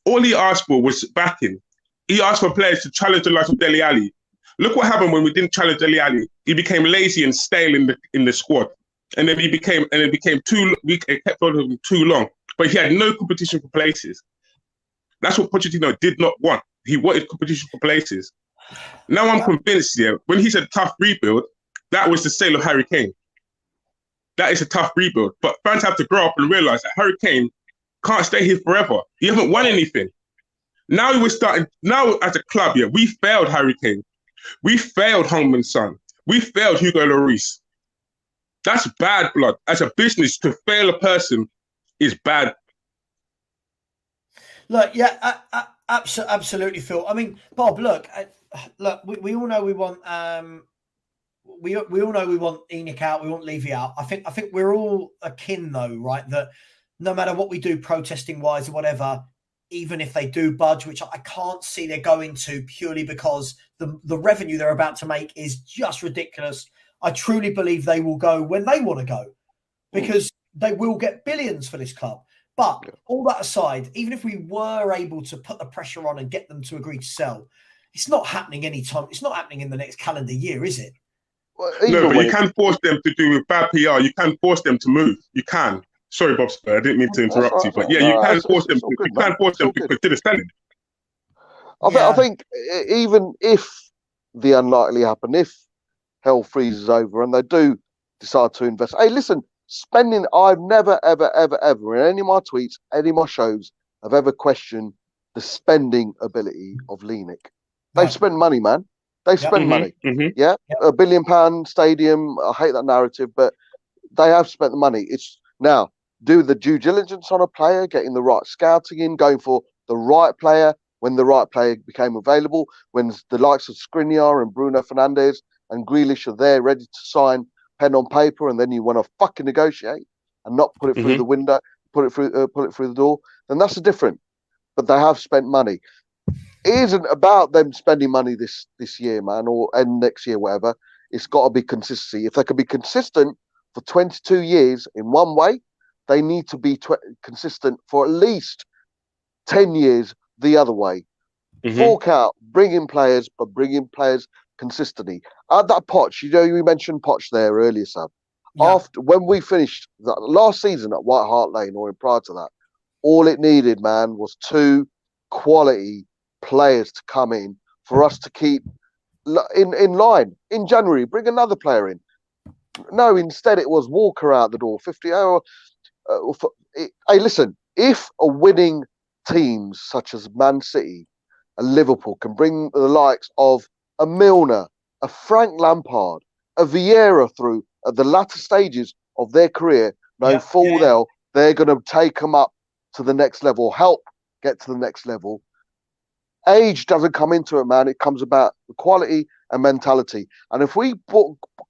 all he asked for was backing. He asked for players to challenge the likes of Dele Alli. Look what happened when we didn't challenge Dele Alli. He became lazy and stale in the squad, and then we kept on him too long. But he had no competition for places. That's what Pochettino did not want. He wanted competition for places. Now I'm convinced, yeah, when he said tough rebuild, that was the sale of Harry Kane. That is a tough rebuild. But fans have to grow up and realize that Harry Kane can't stay here forever. He hasn't won anything. Now as a club, yeah, we failed Harry Kane. We failed Hongman Son. We failed Hugo Lloris. That's bad blood. As a business, to fail a person is bad.
Look, yeah, absolutely, Phil. I mean, Bob, look, we all know we want we all know we want ENIC out, we want Levy out. I think we're all akin though, right? That no matter what we do, protesting wise or whatever, even if they do budge, which I can't see they're going to, purely because the revenue they're about to make is just ridiculous. I truly believe they will go when they want to go, because they will get billions for this club. But all that aside, even if we were able to put the pressure on and get them to agree to sell, it's not happening anytime. It's not happening in the next calendar year, is it?
Well,
No, but you can force them to do with bad PR. You can force them to move. You can. Sorry, Bob Spur, I didn't mean to interrupt you, but yeah, you can force them to consider selling.
I think even if the unlikely happen, if hell freezes over and they do decide to invest, hey, listen, spending, I've never, ever, ever, ever in any of my tweets, any of my shows, have ever questioned the spending ability of ENIC. They've spent money, man. They've spent money. Yeah, £1 billion stadium. I hate that narrative, but they have spent the money. It's now do the due diligence on a player, getting the right scouting in, going for the right player when the right player became available, when the likes of Skriniar and Bruno Fernandes and Grealish are there ready to sign pen on paper, and then you want to fucking negotiate and not put it through the window, put it through the door, then that's different. But they have spent money. It isn't about them spending money this year, man, and next year, whatever. It's got to be consistency. If they can be consistent for 22 years in one way, they need to be consistent for at least 10 years the other way. Fork out, bring in players, but bring in players consistently. At that Poch, you mentioned Poch there earlier, Sam.
Yeah.
After when we finished that last season at White Hart Lane, or prior to that, all it needed, man, was 2 quality players to come in for us to keep in line. In January, bring another player in. No, instead it was Walker out the door. 50 hour. Hey, listen, if a winning teams such as Man City and Liverpool can bring the likes of a Milner, a Frank Lampard, a Vieira through at the latter stages of their career, knowing full well they're going to take them up to the next level, help get to the next level. Age doesn't come into it, man. It comes about the quality and mentality. And if we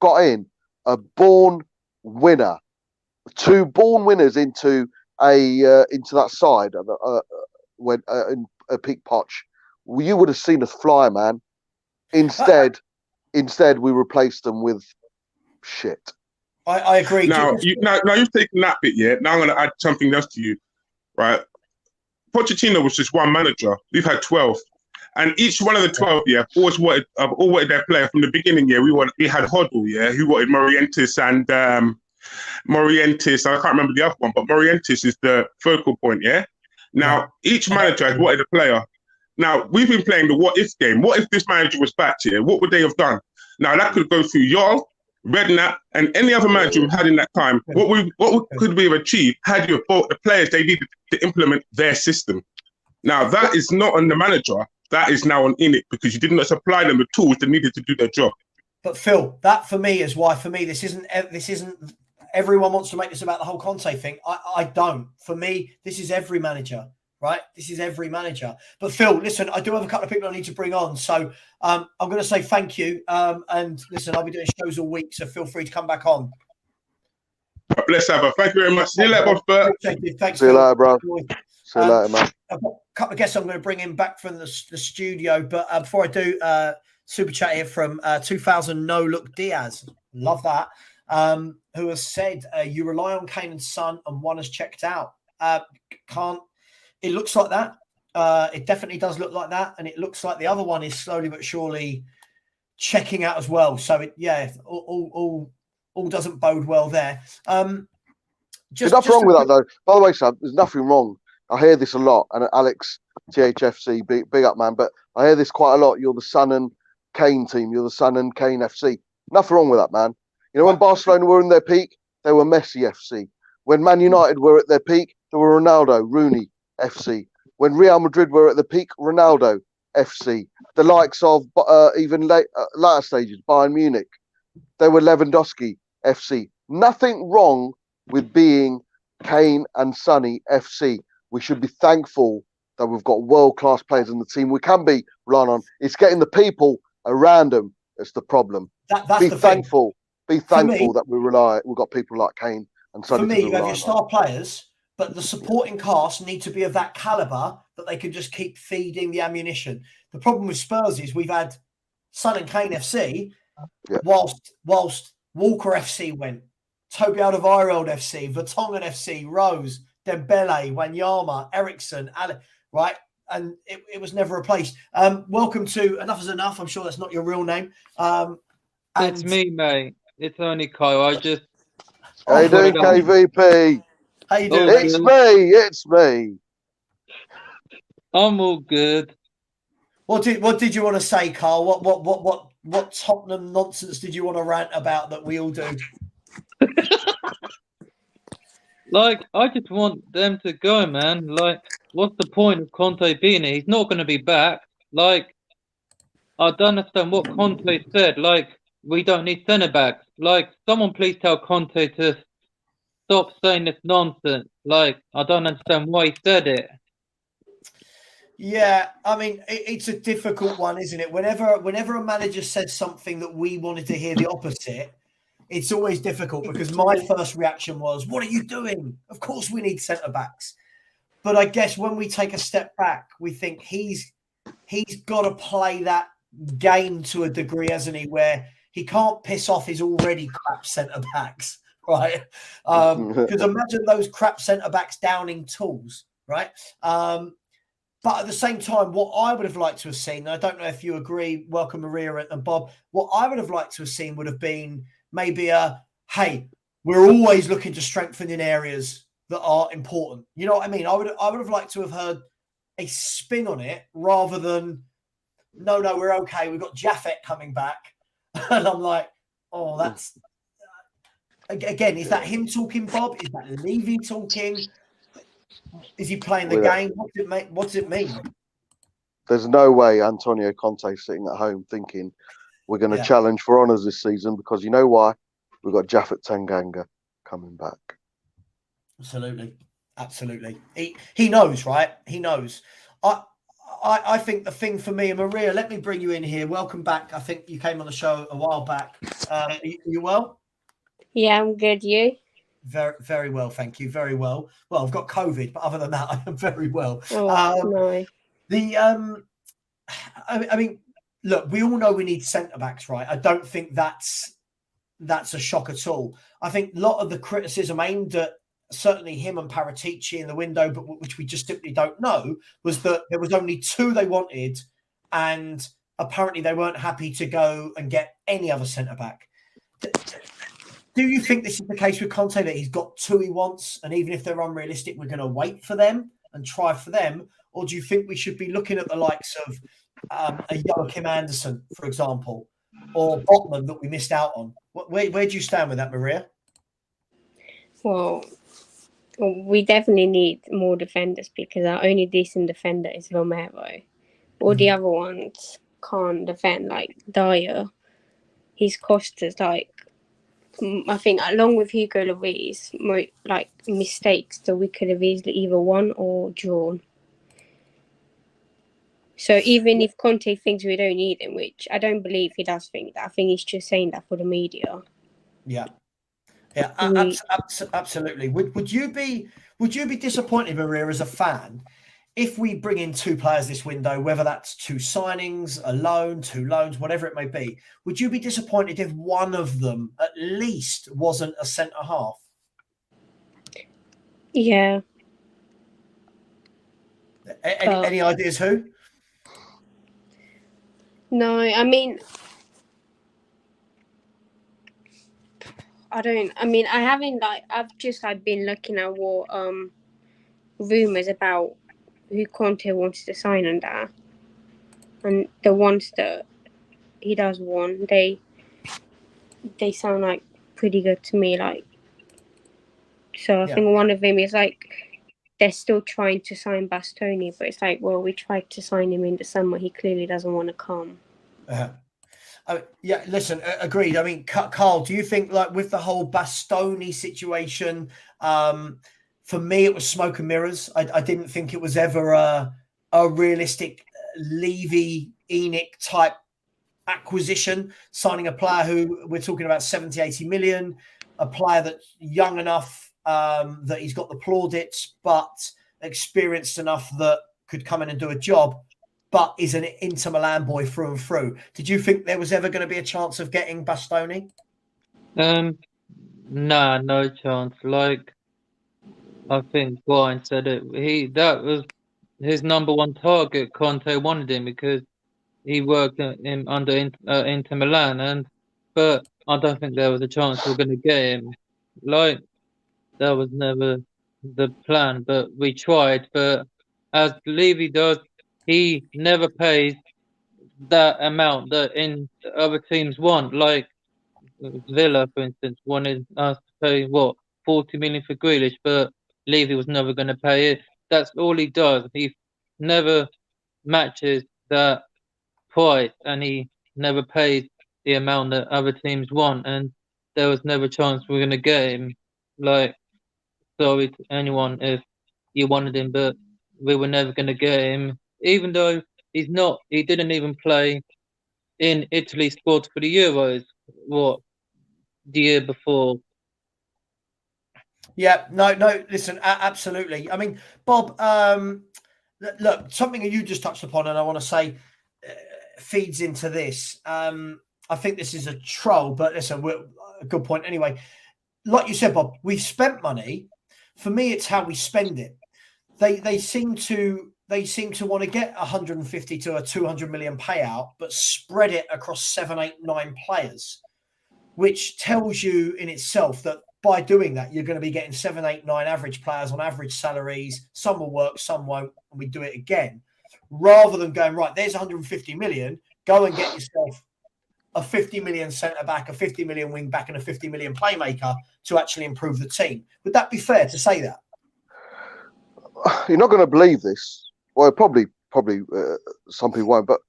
got in a born winner, 2 born winners into that side when in a peak Poch, you would have seen us fly, man. Instead, we replaced them with shit.
I agree.
Now you've taken that bit, yeah. Now I'm going to add something else to you, right? Pochettino was just one manager. We've had 12, and each one of the 12, always wanted their player from the beginning. Yeah, we had Hoddle, yeah, who wanted Morientes and Morientes. I can't remember the other one, but Morientes is the focal point. Yeah. Now each manager has wanted a player. Now we've been playing the what if game. What if this manager was back here? What would they have done? Now that could go through Yol, Redknapp, and any other manager we've had in that time. What could we have achieved had you bought the players they needed to implement their system? Now that is not on the manager. That is now on ENIC, because you did not supply them the tools they needed to do their job.
But Phil, that for me is why this isn't. Everyone wants to make this about the whole Conte thing. I don't. For me, this is every manager, right? This is every manager. But Phil, listen, I do have a couple of people I need to bring on. So I'm going to say thank you. And listen, I'll be doing shows all week, so feel free to come back on.
God bless, Savva. Thank you very much. See you later, boss Bert.
Thanks,
See you later, bro. See you later, man.
I've got a couple of guests I'm going to bring in back from the studio. But before I do, super chat here from 2000 No Look Diaz. Love that. Who has said you rely on Kane and Son and one has checked out. It looks like that. It definitely does look like that. And it looks like the other one is slowly but surely checking out as well. So all doesn't bode well there.
There's nothing wrong with that though. By the way, Sam, there's nothing wrong. I hear this a lot. And Alex, THFC, big up, man. But I hear this quite a lot. You're the Son and Kane team. You're the Son and Kane FC. Nothing wrong with that, man. You know, when Barcelona were in their peak, they were Messi FC. When Man United were at their peak, they were Ronaldo, Rooney FC. When Real Madrid were at the peak, Ronaldo FC. The likes of even later stages, Bayern Munich, they were Lewandowski FC. Nothing wrong with being Kane and Sonny FC. We should be thankful that we've got world-class players in the team. We can be relying on. It's getting the people around them that's the problem. Be thankful. Be thankful that we've got people like Kane and Sonny.
For me, you have your star players, but the supporting cast need to be of that caliber that they can just keep feeding the ammunition. The problem with Spurs is we've had Son and Kane FC, whilst Walker FC went, Toby Alderweireld FC, Vertonghen FC, Rose, Dembele, Wanyama, Eriksson, right? And it was never replaced. Welcome to Enough is Enough. I'm sure that's not your real name.
It's me, mate. It's only Kyle.
How you doing, KVP?
How you doing?
It's me.
I'm all good.
What did you want to say, Carl? What Tottenham nonsense did you want to rant about that we all do?
Like, I just want them to go, man. Like, what's the point of Conte being here? He's not going to be back. Like, I don't understand what Conte said. Like, we don't need centre-backs. Like, someone please tell Conte to stop saying this nonsense. Like, I don't understand why he said it.
Yeah, I mean, it's a difficult one, isn't it? Whenever a manager says something that we wanted to hear the opposite, it's always difficult because my first reaction was, what are you doing? Of course we need centre-backs. But I guess when we take a step back, we think he's got to play that game to a degree, hasn't he, where he can't piss off his already crap centre-backs, right? Because imagine those crap centre backs downing tools, right? But at the same time, what I would have liked to have seen, and I don't know if you agree, welcome Maria and Bob, what I would have liked to have seen would have been maybe hey, we're always looking to strengthen in areas that are important. You know what I mean? I would have liked to have heard a spin on it rather than, no, we're okay. We've got Jaffet coming back. And I'm like, oh, that's, again, is that him talking, Bob? Is that Levy talking? Is he playing the game? What does it mean?
There's no way Antonio Conte's sitting at home thinking we're going to challenge for honours this season, because you know why? We've got Jaffet Tanganga coming back.
Absolutely. He knows, right? He knows. I think the thing for me, and Maria, let me bring you in here. Welcome back. I think you came on the show a while back. You well?
Yeah, I'm good. You?
Very, very well, thank you. Very well. Well, I've got COVID, but other than that, I am very well.
No.
I mean, look, we all know we need centre backs, right? I don't think that's a shock at all. I think a lot of the criticism aimed at certainly him and Paratici in the window, but which we just simply don't know, was that there was only 2 they wanted, and apparently they weren't happy to go and get any other centre back. Do you think this is the case with Conte, that he's got 2 he wants, and even if they're unrealistic, we're going to wait for them and try for them? Or do you think we should be looking at the likes of a Joachim Anderson, for example, or Botman that we missed out on? Where do you stand with that, Maria?
Well, we definitely need more defenders, because our only decent defender is Romero. All the other ones can't defend, like Dyer. He's cost us, like, I think, along with Hugo Lloris, like mistakes that we could have easily either won or drawn. So even if Conte thinks we don't need him, which I don't believe he does think that, I think he's just saying that for the media.
Yeah, absolutely. Would you be disappointed, Maria, as a fan, if we bring in 2 players this window, whether that's 2 signings, a loan, 2 loans, whatever it may be? Would you be disappointed if one of them at least wasn't a centre half?
Yeah.
Any ideas who?
No, I mean, I haven't, like, I've just been looking at what rumours about who Conte wants to sign under, and the ones that he does want, they sound like pretty good to me. Like, so I think one of them is like they're still trying to sign Bastoni, but it's like, well, we tried to sign him in the summer. He clearly doesn't want to come.
Yeah, listen, agreed. I mean, Carl, do you think, like, with the whole Bastoni situation, for me, it was smoke and mirrors. I didn't think it was ever a realistic Levy, ENIC type acquisition, signing a player who we're talking about 70, 80 million, a player that's young enough that he's got the plaudits, but experienced enough that could come in and do a job, but is an Inter Milan boy through and through. Did you think there was ever going to be a chance of getting Bastoni?
Nah, no chance. Like, I think Brian said it. That was his number 1 target. Conte wanted him because he worked under Inter Milan, but I don't think there was a chance we were going to get him. Like, that was never the plan, but we tried. But as Levy does, he never pays that amount that other teams want. Like Villa, for instance, wanted us to pay 40 million for Grealish, but Levy was never going to pay it. That's all he does. He never matches that price, and he never pays the amount that other teams want. And there was never a chance we were going to get him. Like, sorry to anyone if you wanted him, but we were never going to get him. Even though he didn't even play in Italy's squad for the Euros, the year before.
Yeah, no, listen, absolutely. I mean, Bob, look, something that you just touched upon, and I want to say feeds into this. I think this is a troll, but listen, a good point anyway. like you said, Bob, we've spent money. For me, it's how we spend it. They seem to want to get 150 to a 200 million payout, but spread it across 7, 8, 9 players, which tells you in itself that by doing that, you're going to be getting 7, 8, 9 average players on average salaries. Some will work, some won't, and we do it again. Rather than going, right, there's 150 million, go and get yourself a 50 million centre back, a 50 million wing back, and a 50 million playmaker to actually improve the team. Would that be fair to say that?
You're not going to believe this. Well, probably some people won't, but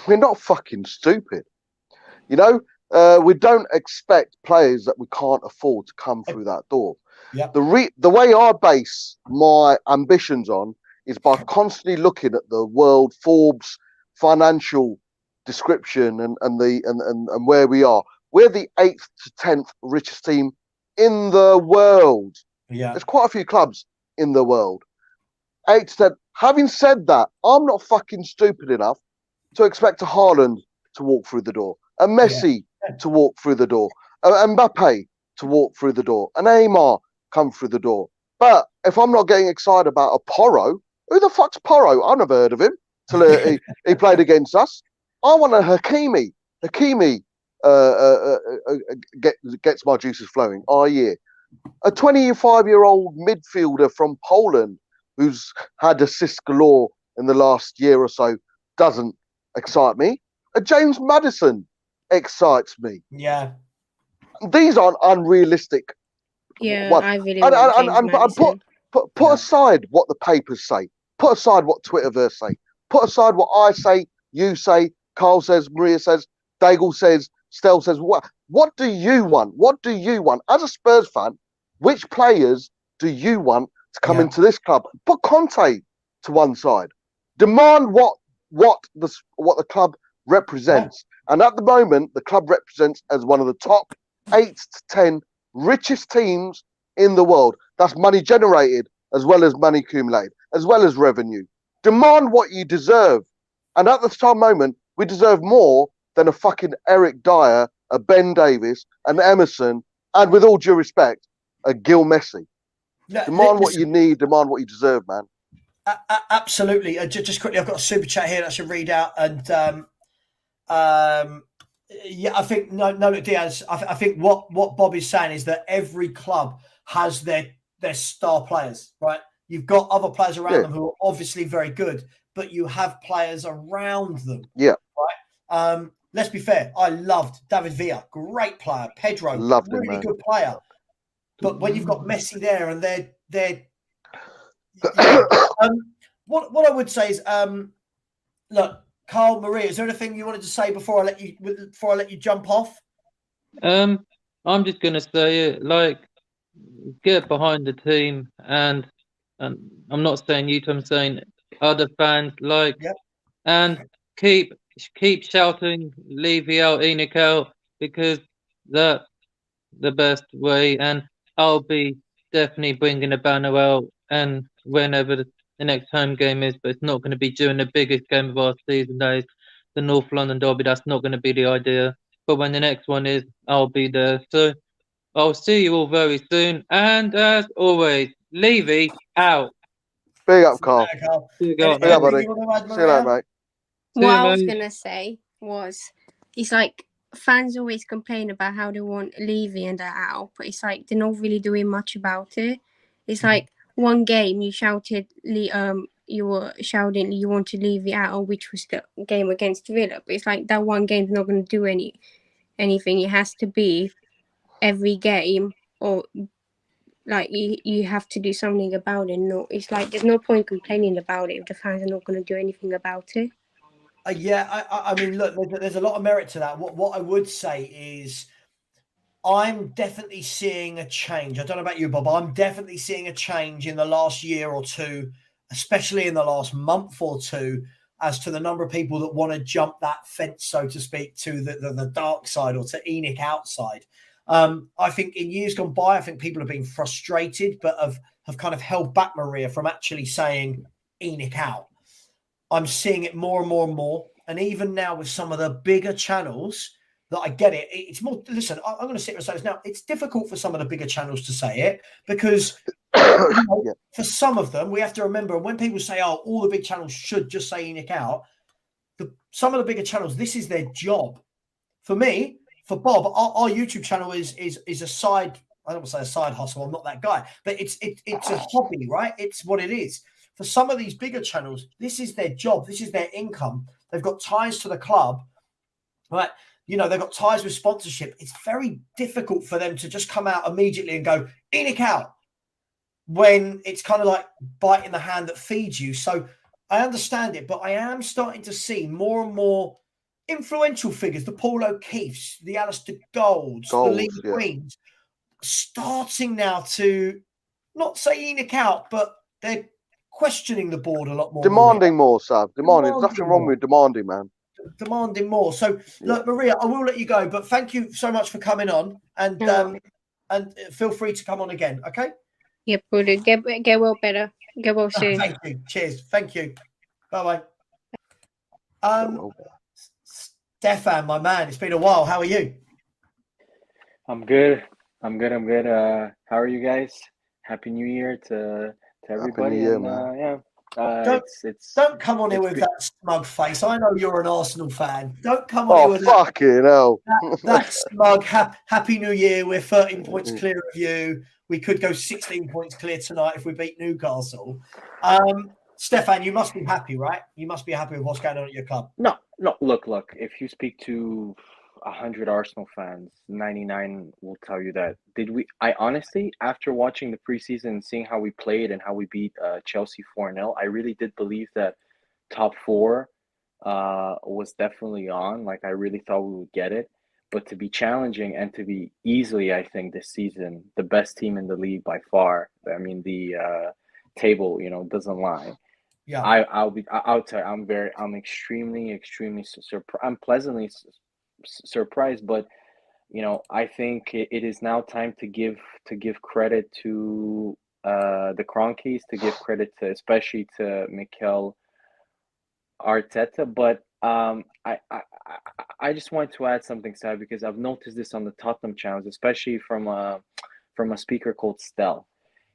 we're not fucking stupid. You know, we don't expect players that we can't afford to come through that door.
Yeah.
The way I base my ambitions on is by constantly looking at the world Forbes financial description and where we are. We're the 8th to 10th richest team in the world.
Yeah.
There's quite a few clubs in the world. 8 to 10. Having said that, I'm not fucking stupid enough to expect a Haaland to walk through the door, a Messi to walk through the door, a Mbappe to walk through the door, an Neymar come through the door. But if I'm not getting excited about a Porro, who the fuck's Porro? I've never heard of him till he played against us. I want a Hakimi. Hakimi gets my juices flowing. Oh, yeah. A 25-year-old midfielder from Poland who's had assists galore in the last year or so doesn't excite me. A James Maddison excites me.
Yeah.
These aren't unrealistic.
Yeah,
What?
I really want James Maddison.
Put aside what the papers say. Put aside what Twitterverse say. Put aside what I say, you say, Carl says, Maria says, Daigle says, Stel says. What do you want? What do you want? As a Spurs fan, which players do you want to come into this club? Put Conte to one side. Demand what the club represents. And at the moment, the club represents as one of the top 8 to 10 richest teams in the world. That's money generated as well as money accumulated, as well as revenue. Demand what you deserve. And at this time moment, we deserve more than a fucking Eric Dyer, a Ben Davis, an Emerson, and with all due respect, a Gil Messi. Demand what you need, demand what you deserve, man.
Absolutely. Just quickly, I've got a super chat here that I should read out. And yeah, I think no, Diaz. I think what Bob is saying is that every club has their star players, right? You've got other players around them who are obviously very good, but you have players around them.
Yeah.
Right. Let's be fair. I loved David Villa, great player. Pedro,
loved
really
him, man.
good player. But when you've got Messi there and they're what I would say is, look, Carl, Maria, is there anything you wanted to say before I let you jump off?
I'm just gonna say it, like, get behind the team, and I'm not saying you, I'm saying other fans, like, and keep shouting Levy out, ENIC out, because that's the best way. And I'll be definitely bringing a banner out, and whenever the next home game is, but it's not going to be during the biggest game of our season, that is the North London derby. That's not going to be the idea. But when the next one is, I'll be there. So I'll see you all very soon. And as always, Levy out.
Big up, Carl.
Big up,
Big up, buddy. See you later, mate.
What I was going to say was, it's like fans always complain about how they want Levy and that out, but it's like they're not really doing much about it. It's like one game you shouted, you were shouting you want to Levy out, which was the game against Villa. But it's like that one game's not going to do anything. It has to be every game, or like you have to do something about it. No, it's like there's no point complaining about it if the fans are not going to do anything about it.
I mean, look, there's a lot of merit to that. What I would say is, I'm definitely seeing a change. I don't know about you, Bob. I'm definitely seeing a change in the last year or two, especially in the last month or two, as to the number of people that want to jump that fence, so to speak, to the dark side or to ENIC outside. I think in years gone by, I think people have been frustrated, but have kind of held back Maria from actually saying ENIC out. I'm seeing it more and more and more. And even now with some of the bigger channels, that I get it. It's more, listen, I'm going to sit here and say this now. It's difficult for some of the bigger channels to say it because for some of them, we have to remember when people say, oh, all the big channels should just say ENIC out, some of the bigger channels, this is their job. For me, for Bob, our YouTube channel is a side, I don't want to say a side hustle, I'm not that guy, but it's a hobby, right? It's what it is. For some of these bigger channels, this is their job. This is their income. They've got ties to the club, right? They've got ties with sponsorship. It's very difficult for them to just come out immediately and go, ENIC out, when it's kind of like biting the hand that feeds you. So I understand it, but I am starting to see more and more influential figures, the Paul O'Keefes, the Alistair Golds, the Lee Greens, starting now to not say ENIC out, but they're questioning the board a lot more.
Demanding more, Sav. Demanding. There's nothing wrong with demanding, man.
Demanding more. So, look, Maria, I will let you go, but thank you so much for coming on, and feel free to come on again, okay?
Yep, we'll do. Get well better. Get well soon.
Thank you. Cheers. Thank you. Bye-bye. Stefan, my man, it's been a while. How are you?
I'm good. How are you guys? Happy New Year to everybody.
Happy New Year, man.
Don't come on here with that smug face. I know you're an Arsenal fan. Don't come on here with
fucking hell.
that smug Happy New Year. We're 13 points clear of you. We could go 16 points clear tonight if we beat Newcastle. Stefan, you must be happy, right? You must be happy with what's going on at your club.
No. Look. If you speak to 100 Arsenal fans, 99 will tell you that. I honestly, after watching the preseason and seeing how we played and how we beat Chelsea 4-0, I really did believe that top four was definitely on. Like, I really thought we would get it. But to be challenging and to be easily, I think, this season, the best team in the league by far. I mean, the table, doesn't lie.
Yeah,
I'll tell you, I'm extremely surprised. I'm pleasantly surprised, but I think it is now time to give credit to the Kroenkes, to give credit to especially to Mikel Arteta. But I just want to add something, Sad, because I've noticed this on the Tottenham channels, especially from a speaker called Stel.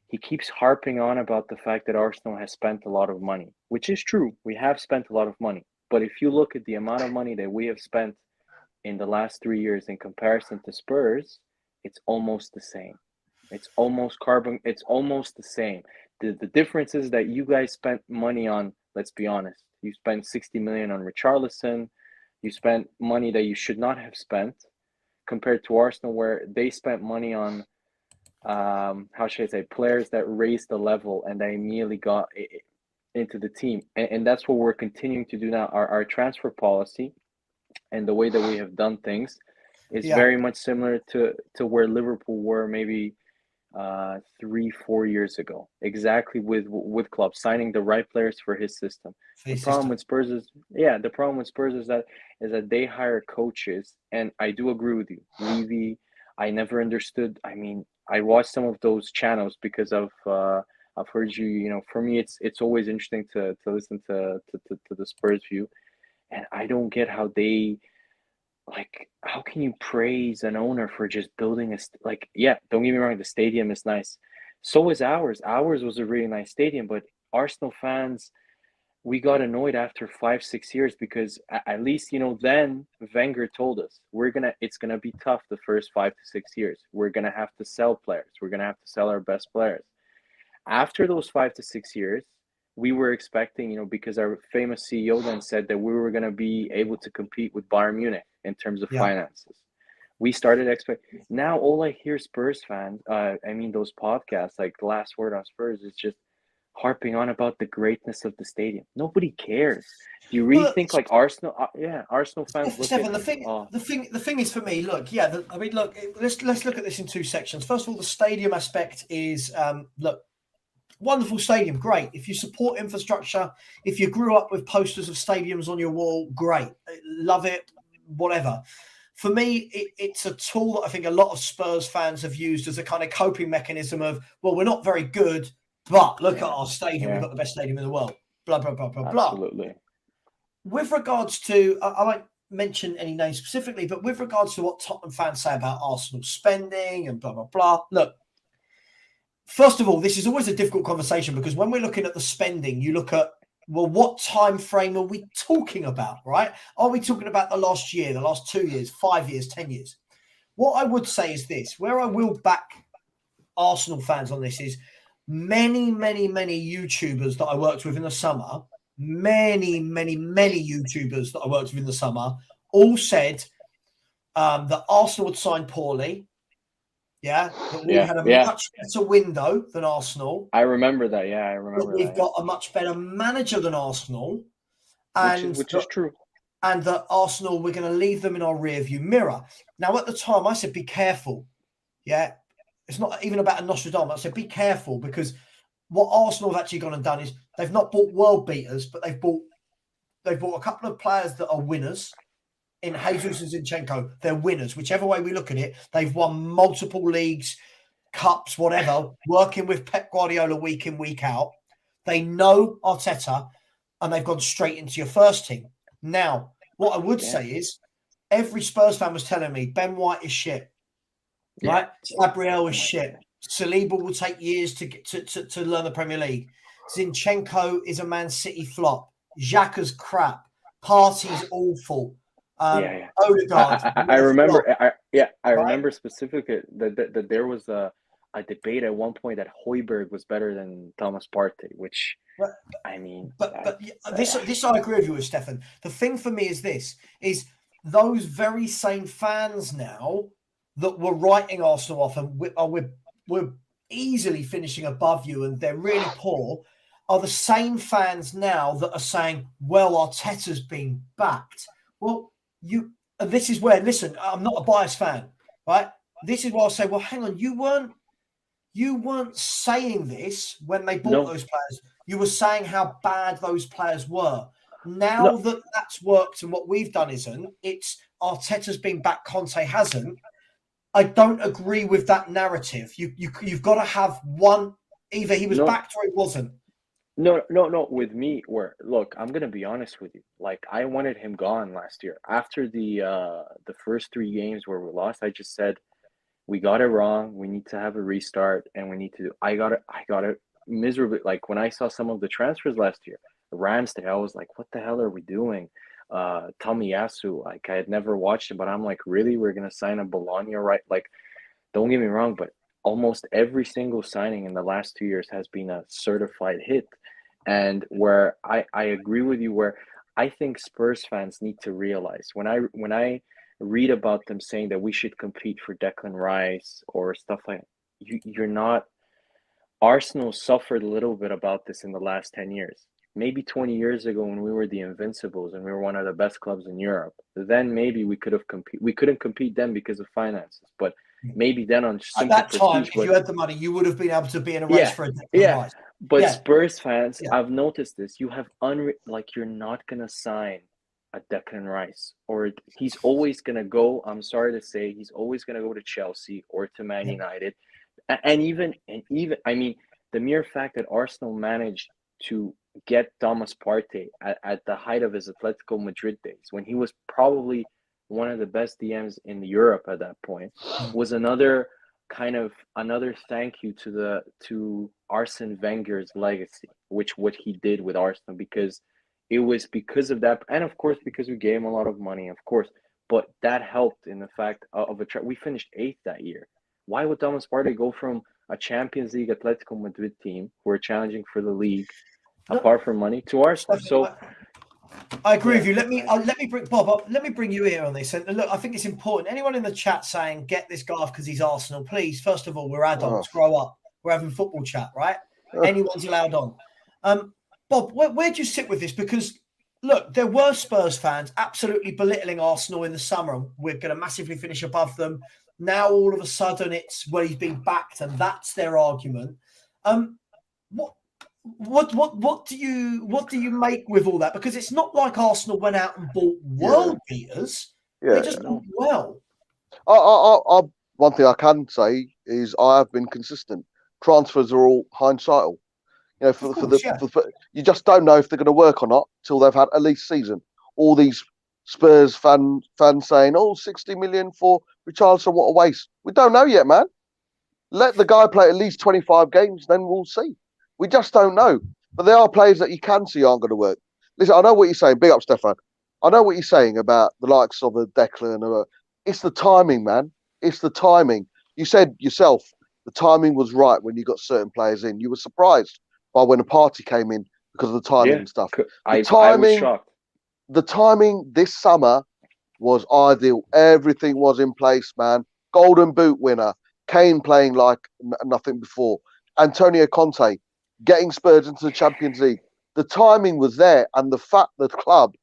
He keeps harping on about the fact that Arsenal has spent a lot of money, which is true. We have spent a lot of money. But if you look at the amount of money that we have spent in the last 3 years in comparison to Spurs, it's almost the same. It's almost the same. The difference is that you guys spent money on, let's be honest, you spent 60 million on Richarlison. You spent money that you should not have spent, compared to Arsenal, where they spent money on players that raised the level and they immediately got into the team. And that's what we're continuing to do now. Our transfer policy and the way that we have done things is very much similar to where Liverpool were maybe 3-4 years ago, exactly with Klopp signing the right players for his system. The problem with Spurs is that they hire coaches, and I do agree with you. Levy, I never understood. I mean, I watched some of those channels because I've heard you. For me, it's always interesting to listen to the Spurs view, and I don't get how they. Like, how can you praise an owner for just building don't get me wrong, the stadium is nice. So is ours. Ours was a really nice stadium, but Arsenal fans, we got annoyed after 5-6 years because at least, then Wenger told us it's gonna be tough the first 5 to 6 years. We're gonna have to sell players. We're gonna have to sell our best players. After those 5 to 6 years, we were expecting, because our famous CEO then said that we were going to be able to compete with Bayern Munich in terms of finances. We started expecting. Now all I hear Spurs fans, those podcasts, like the last word on Spurs, is just harping on about the greatness of the stadium. Nobody cares. Do you really think like Arsenal? Arsenal fans.
Stefan, the thing is for me. Look, let's look at this in two sections. First of all, the stadium aspect is wonderful stadium, great. If you support infrastructure, if you grew up with posters of stadiums on your wall, great. Love it, whatever. For me, it's a tool that I think a lot of Spurs fans have used as a kind of coping mechanism of, well, we're not very good, but look at our stadium. We've got the best stadium in the world. Blah, blah, blah, blah, blah.
Absolutely.
With regards to, I mention any names specifically, but with regards to what Tottenham fans say about Arsenal spending and blah, blah, blah. Look, first of all, this is always a difficult conversation because when we're looking at the spending, you look at, well, what time frame are we talking about, right? Are we talking about the last year, the last 2 years, 5 years, 10 years? What I would say is this, where I will back Arsenal fans on this is many YouTubers that I worked with in the summer, many YouTubers that I worked with in the summer all said that Arsenal would sign poorly. Yeah, that we had a much better window than Arsenal.
I remember that. Yeah, I remember
that. We've got a much better manager than Arsenal, and
which is true.
And that Arsenal, we're going to leave them in our rearview mirror. Now, at the time, I said, be careful. Yeah, it's not even about a Nostradamus. I said, be careful because what Arsenal have actually gone and done is they've not bought world beaters, but they've bought a couple of players that are winners. In Jesus and Zinchenko, they're winners. Whichever way we look at it, they've won multiple leagues, cups, whatever, working with Pep Guardiola week in, week out. They know Arteta, and they've gone straight into your first team. Now, what I would say is every Spurs fan was telling me Ben White is shit, right? Gabriel is shit. Saliba will take years to learn the Premier League. Zinchenko is a Man City flop. Xhaka's crap. Partey's awful. Odegaard.
I remember. I remember specifically that there was a debate at one point that Højbjerg was better than Thomas Partey, which I mean.
But this I agree with you with, Stefan. The thing for me is this: is those very same fans now that were writing Arsenal off and we're easily finishing above you and they're really poor, are the same fans now that are saying, "Well, Arteta's been backed." Well. This is where, listen, I'm not a biased fan, right? This is why I'll say, well, hang on, you weren't saying this when they bought those players. You were saying how bad those players were. Now that that's worked and what we've done isn't, it's Arteta's been back, Conte hasn't. I don't agree with that narrative. You've got to have one, either he was backed or he wasn't.
No. With me, look, I'm gonna be honest with you. Like, I wanted him gone last year. After the first 3 games where we lost, I just said we got it wrong. We need to have a restart, and we need to. I got it miserably. Like when I saw some of the transfers last year, Ramsdale, I was like, what the hell are we doing? Tomiyasu, like I had never watched it, but I'm like, really, we're gonna sign a Bologna, right? Like, don't get me wrong, but almost every single signing in the last 2 years has been a certified hit. And where I agree with you, where I think Spurs fans need to realize when I read about them saying that we should compete for Declan Rice or stuff like that, you're not. Arsenal suffered a little bit about this in the last 10 years. Maybe 20 years ago when we were the Invincibles and we were one of the best clubs in Europe, then maybe we could have compete. We couldn't compete then because of finances, but maybe then on
at that time, if you had the money, you would have been able to be in a race for a Declan Rice.
But Spurs fans, I've noticed this. You have like you're not gonna sign a Declan Rice, or he's always gonna go. I'm sorry to say, he's always gonna go to Chelsea or to Man United, and even I mean, the mere fact that Arsenal managed to get Thomas Partey at the height of his Atletico Madrid days, when he was probably one of the best DMs in Europe at that point, was another thank you to Arsene Wenger's legacy, what he did with Arsenal, because it was because of that, and of course because we gave him a lot of money, of course, but that helped in the fact of we finished 8th that year. Why would Thomas Partey go from a Champions League Atletico Madrid team who are challenging for the league, apart from money, to Arsenal? So
I agree with you. Let me bring Bob up. Let me bring you here on this. And look, I think it's important. Anyone in the chat saying get this guy off because he's Arsenal, please. First of all, we're adults. Grow up. We're having football chat, right? Anyone's allowed on. Bob, where do you sit with this? Because look, there were Spurs fans absolutely belittling Arsenal in the summer. We're going to massively finish above them. Now all of a sudden it's he's been backed, and that's their argument. What do you make with all that? Because it's not like Arsenal went out and bought world beaters. They just bought well.
One thing I can say is I have been consistent. Transfers are all hindsight. You know, you just don't know if they're going to work or not till they've had at least season. All these Spurs fans saying, "Oh, 60 million for Richarlison, what a waste." We don't know yet, man. Let the guy play at least 25 games, then we'll see. We just don't know. But there are players that you can see aren't going to work. Listen, I know what you're saying. Big up, Stefan. I know what you're saying about the likes of a Declan. It's the timing, man. It's the timing. You said yourself, the timing was right when you got certain players in. You were surprised by when a party came in because of the timing and stuff.
I was shocked.
The timing this summer was ideal. Everything was in place, man. Golden Boot winner. Kane playing like nothing before. Antonio Conte getting Spurs into the Champions League. The timing was there, and the fact that the club,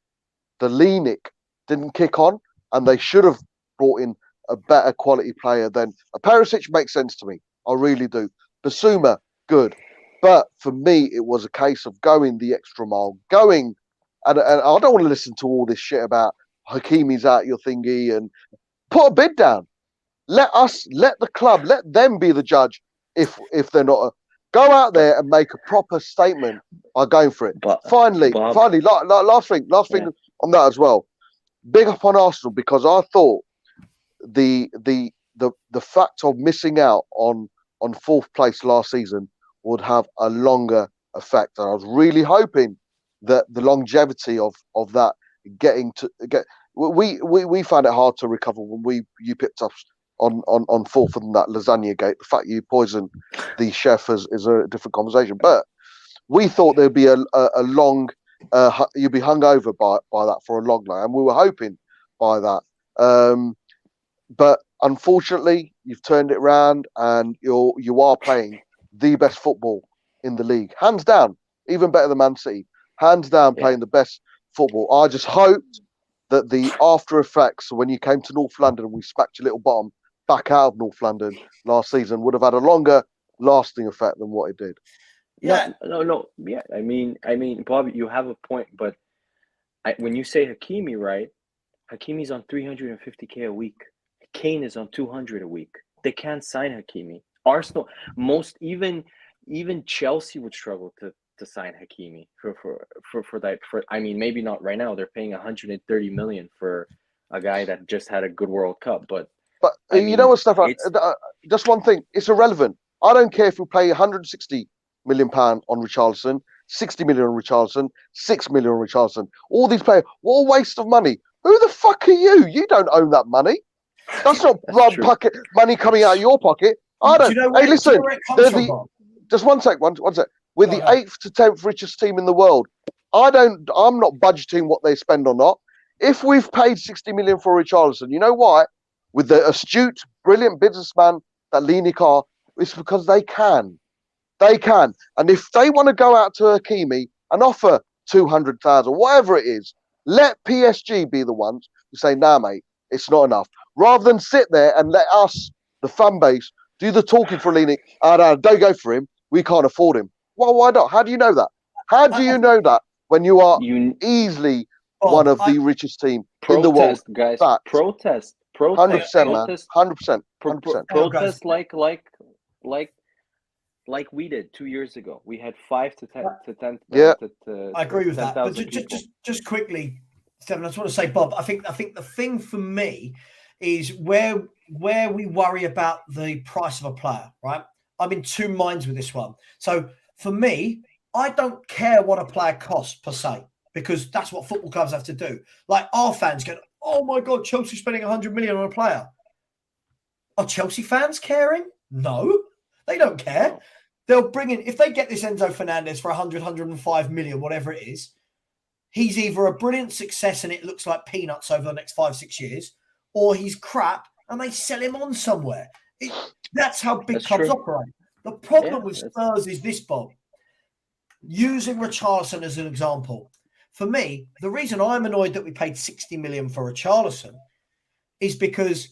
the ENIC, didn't kick on, and they should have brought in a better quality player than Paratici makes sense to me. I really do. Basuma, good. But for me, it was a case of going the extra mile, and I don't want to listen to all this shit about Hakimi's out your thingy and put a bid down. Let the club, let them be the judge if they're not. Go out there and make a proper statement by going for it.
But
finally, last thing on that as well. Big up on Arsenal, because I thought the fact of missing out on fourth place last season would have a longer effect. And I was really hoping that the longevity of that we found it hard to recover when you picked us on fourth in that lasagna gate. The fact you poisoned the chef is a different conversation. But we thought there'd be a long you'd be hungover by that for a long night, and we were hoping by that. But unfortunately, you've turned it around, and you are playing the best football in the league, hands down, even better than Man City, hands down, playing the best football. I just hoped that the after effects when you came to North London, we smacked your little bottom back out of North London last season, would have had a longer lasting effect than what it did.
Yeah, no. Yeah, I mean, Bob, you have a point, but when you say Hakimi, right? Hakimi's on 350K a week. Kane is on 200 a week. They can't sign Hakimi. Arsenal, even Chelsea would struggle to sign Hakimi for that. I mean, maybe not right now. They're paying 130 million for a guy that just had a good World Cup, but
you know what, Stefan? Just one thing, it's irrelevant. I don't care if we pay 160 million pound on Richarlison, 60 million on Richarlison, 6 million on Richarlison. All these players, what a waste of money. Who the fuck are you? You don't own that money. That's not pocket money coming out of your pocket. I don't. Hey, listen. Just one sec. We're the 8th to 10th richest team in the world. I'm not budgeting what they spend or not. If we've paid 60 million for Richarlison, you know why? With the astute, brilliant businessman that ENIC are, it's because they can. They can. And if they want to go out to Hakimi and offer 200,000, whatever it is, let PSG be the ones who say, nah, mate, it's not enough. Rather than sit there and let us, the fan base, do the talking for ENIC. Don't go for him. We can't afford him. Well, why not? How do you know that? How do you know that when you are easily one of the richest team in the world?
Guys, protest.
100%, man. 100%.
Protest like we did 2 years ago. We had 5 to 10.
I agree with that. But just quickly, Stephen, I just want to say, Bob, I think the thing for me is where we worry about the price of a player, right? I'm in two minds with this one. So for me, I don't care what a player costs per se, because that's what football clubs have to do. Like our fans go, oh my God, Chelsea spending 100 million on a player. Are Chelsea fans caring? No, they don't care. They'll bring in, if they get this Enzo Fernandez for 100, 105 million, whatever it is, he's either a brilliant success and it looks like peanuts over the next 5-6 years, or he's crap and they sell him on somewhere. That's how big clubs operate. The problem with Spurs is this, Bob. Using Richarlison as an example. For me, the reason I'm annoyed that we paid 60 million for Richarlison is because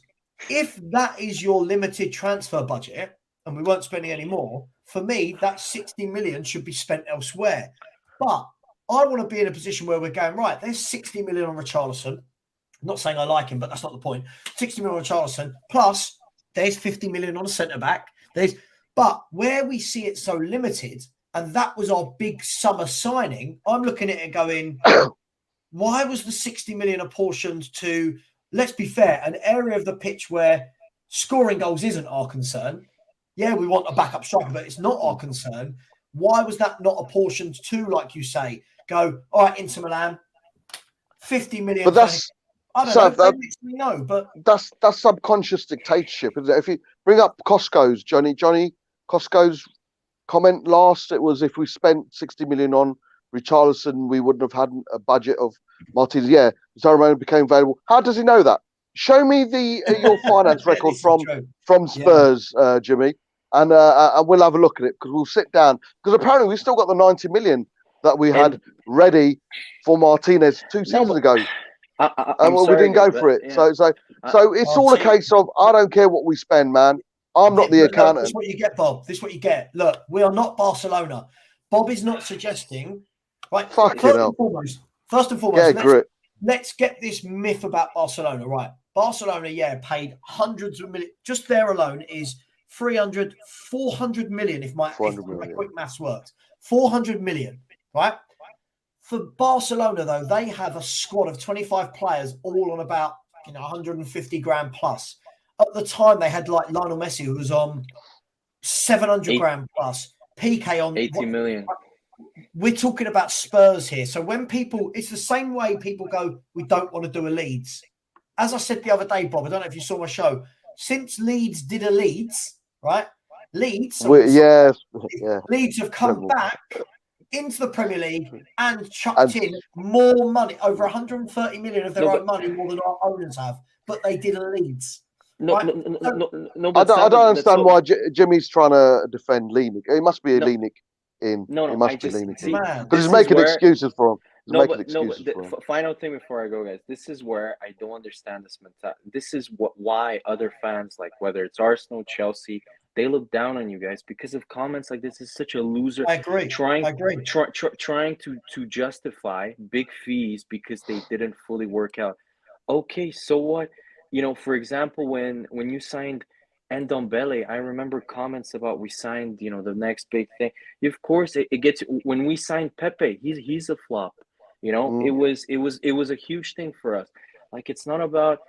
if that is your limited transfer budget and we weren't spending any more, for me, that 60 million should be spent elsewhere. But I want to be in a position where we're going, right, there's 60 million on Richarlison. I'm not saying I like him, but that's not the point. 60 million on Richarlison, plus there's 50 million on a centre-back. But where we see it so limited, and that was our big summer signing, I'm looking at it going, why was the 60 million apportioned to, let's be fair, an area of the pitch where scoring goals isn't our concern? Yeah, we want a backup striker, but it's not our concern. Why was that not apportioned to, like you say, go, all right, Inter Milan, 50 million.
But that's,
I don't know. No, but
that's subconscious dictatorship, isn't it? If you bring up Costco's, Johnny Costco's comment last, it was if we spent 60 million on Richarlison, we wouldn't have had a budget of Martinez. Yeah, Zaramo became available. How does he know that? Show me your finance record from Spurs, Jimmy, and we'll have a look at it, because we'll sit down, because apparently we've still got the 90 million that we had ready for Martinez 2 seasons ago. And we didn't go for it. Yeah. So it's all a case of, I don't care what we spend, man. I'm not the accountant.
This is what you get, Bob. This is what you get. Look, we are not Barcelona. Bob is not suggesting, right? First and foremost, let's get this myth about Barcelona, right? Barcelona, paid hundreds of millions. Just there alone is 400 million, if my quick maths works. 400 million, right? For Barcelona, though, they have a squad of 25 players, all on about 150 grand plus. At the time, they had like Lionel Messi, who was on 700 grand plus. PK on
80 million.
We're talking about Spurs here. So when it's the same way people go, we don't want to do a Leeds. As I said the other day, Bob, I don't know if you saw my show. Since Leeds did a Leeds, right? Leeds have come back into the Premier League and chucked in more money, over 130 million of their own money, more than our owners have. But they did a Leeds.
No,
right?
I
don't understand why Jimmy's trying to defend Lenik. He must be a Lenik in. He must be Lenik in. Because he's making excuses for him.
Final thing before I go, guys. This is where I don't understand this mentality. This is why other fans, like whether it's Arsenal, Chelsea, they look down on you guys because of comments like this. Is such a loser.
I agree.
Trying to justify big fees because they didn't fully work out. Okay, so what? For example, when you signed Ndombele, I remember comments about we signed, the next big thing. Of course, it gets when we signed Pepe, he's a flop. It was a huge thing for us. Like it's about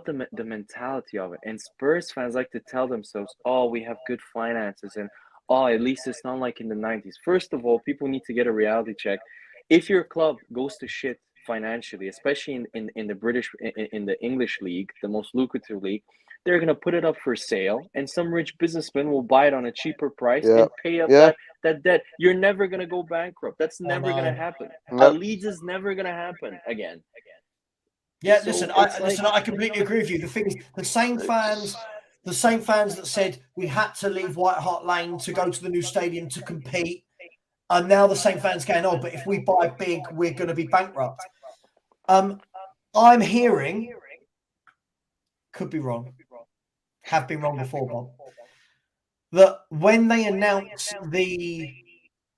the mentality of it. And Spurs fans like to tell themselves, "Oh, we have good finances," and "Oh, at least it's not like in the 90s." First of all, people need to get a reality check. If your club goes to shit financially, especially in the English league, the most lucrative league, they're gonna put it up for sale, and some rich businessman will buy it on a cheaper price and pay up that debt. You're never gonna go bankrupt. That's never gonna happen. Leeds is never gonna happen again.
Yeah, so I completely agree with you. The thing is, the same fans that said we had to leave White Hart Lane to go to the new stadium to compete, and now the same fans going, "Oh, but if we buy big, we're going to be bankrupt." I'm hearing, could be wrong, have been wrong before, Bob, that when they announce the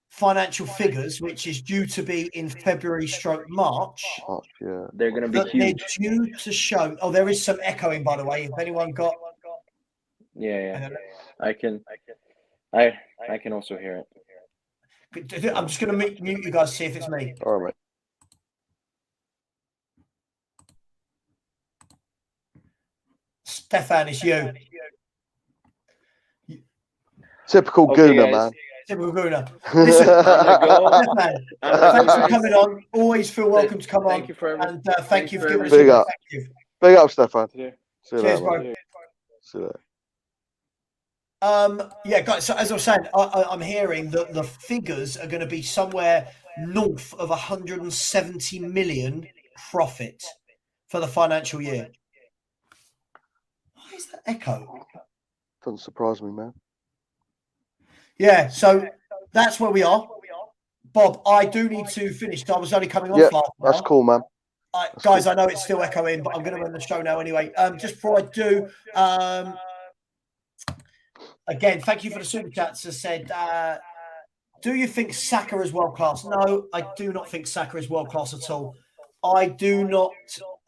financial figures, which is due to be in February/March,
they're going to be huge.
They're due to show. Oh, there is some echoing, by the way. If anyone got,
I can also hear it.
I'm just going to mute you guys, see if it's me.
All right.
Stefan, it's you.
Typical Gooner, man.
Typical Gooner. Listen, Stefan, thanks for coming on. Always feel welcome to come on.
Thank you for
and thank you for giving us
big up. Big up, Stefan.
Cheers, bro.
See you
later. Guys, so as I was saying, I'm hearing that the figures are going to be somewhere north of 170 million profit for the financial year. Why is that echo?
Doesn't surprise me, man.
Yeah, so that's where we are. Bob, I do need to finish. I was only coming off last
That's cool, man.
Guys, cool. I know it's still echoing, but I'm going to run the show now anyway. Just before I do, again, thank you for the super chats. As said, do you think Saka is world class? No, I do not think Saka is world class at all. I do not,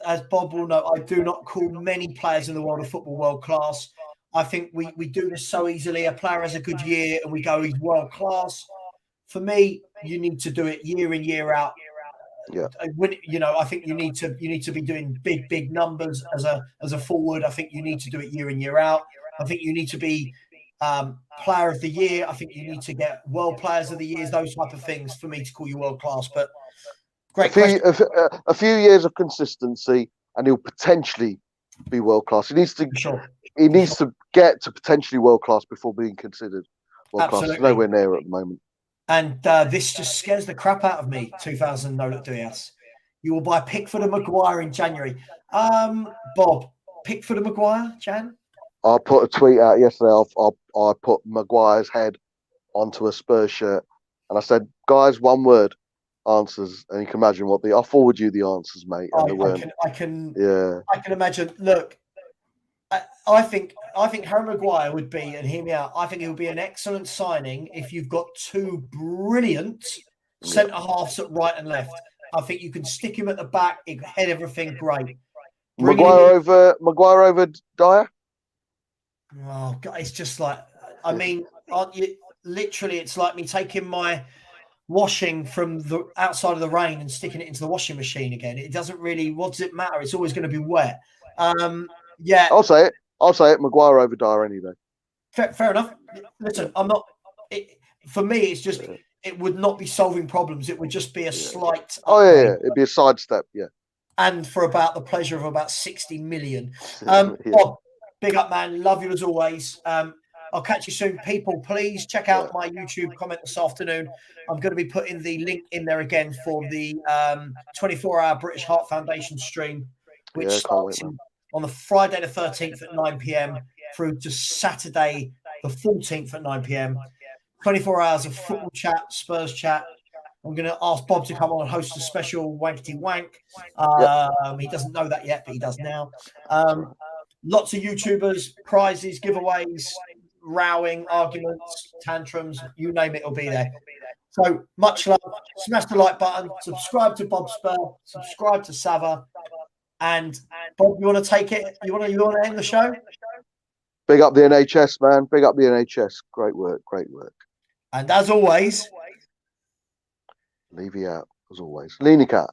as Bob will know, I do not call many players in the world of football world class. I think we do this so easily. A player has a good year and we go, he's world class. For me, you need to do it year in, year out. I think you need to be doing big numbers as a forward. I think you need to do it year in, year out. I think you need to be player of the year. I think you need to get world players of the years, those type of things for me to call you world class. But great question.
A few years of consistency, and he'll potentially be world class. He needs to get to potentially world class before being considered world class. It's nowhere near at the moment.
And this just scares the crap out of me. 2000 no look Diaz. You will buy Pickford and Maguire in January. Bob, Pickford and Maguire, Jan?
I put a tweet out yesterday. I put Maguire's head onto a Spurs shirt, and I said, "Guys, one word answers." And you can imagine I'll forward you the answers, mate. And
I can imagine. Look, I think Harry Maguire would be, and hear me out, I think it would be an excellent signing if you've got two brilliant centre halves at right and left. I think you can stick him at the back, head everything great.
Maguire over Dyer.
Oh God, it's just like, I mean, aren't you? Literally, it's like me taking my washing from the outside of the rain and sticking it into the washing machine again. It doesn't really. What does it matter? It's always going to be wet. Yeah,
I'll say it. Maguire over Dyer any day.
Fair enough. Listen, I'm not. For me, it's just it would not be solving problems. It would just be a slight.
It'd be a sidestep. Yeah.
And for about the pleasure of about 60 million. Bob, big up, man. Love you as always. I'll catch you soon. People, please check out my YouTube comment this afternoon. I'm going to be putting the link in there again for the 24-hour British Heart Foundation stream, which starts on the Friday the 13th at 9 p.m. through to Saturday the 14th at 9 p.m. 24 hours of football chat, Spurs chat. I'm going to ask Bob to come on and host a special wankety wank. He doesn't know that yet, but he does now. Lots of YouTubers, prizes, giveaways, rowing, arguments, tantrums, you name it, it'll be there. So much love. Smash the like button. Subscribe to Bob Spur. Subscribe to Savva. And Bob, you want to take it? You want to end the show?
Big up the NHS, man. Big up the NHS. Great work.
And as always,
Levy out, as always. Leaning cat.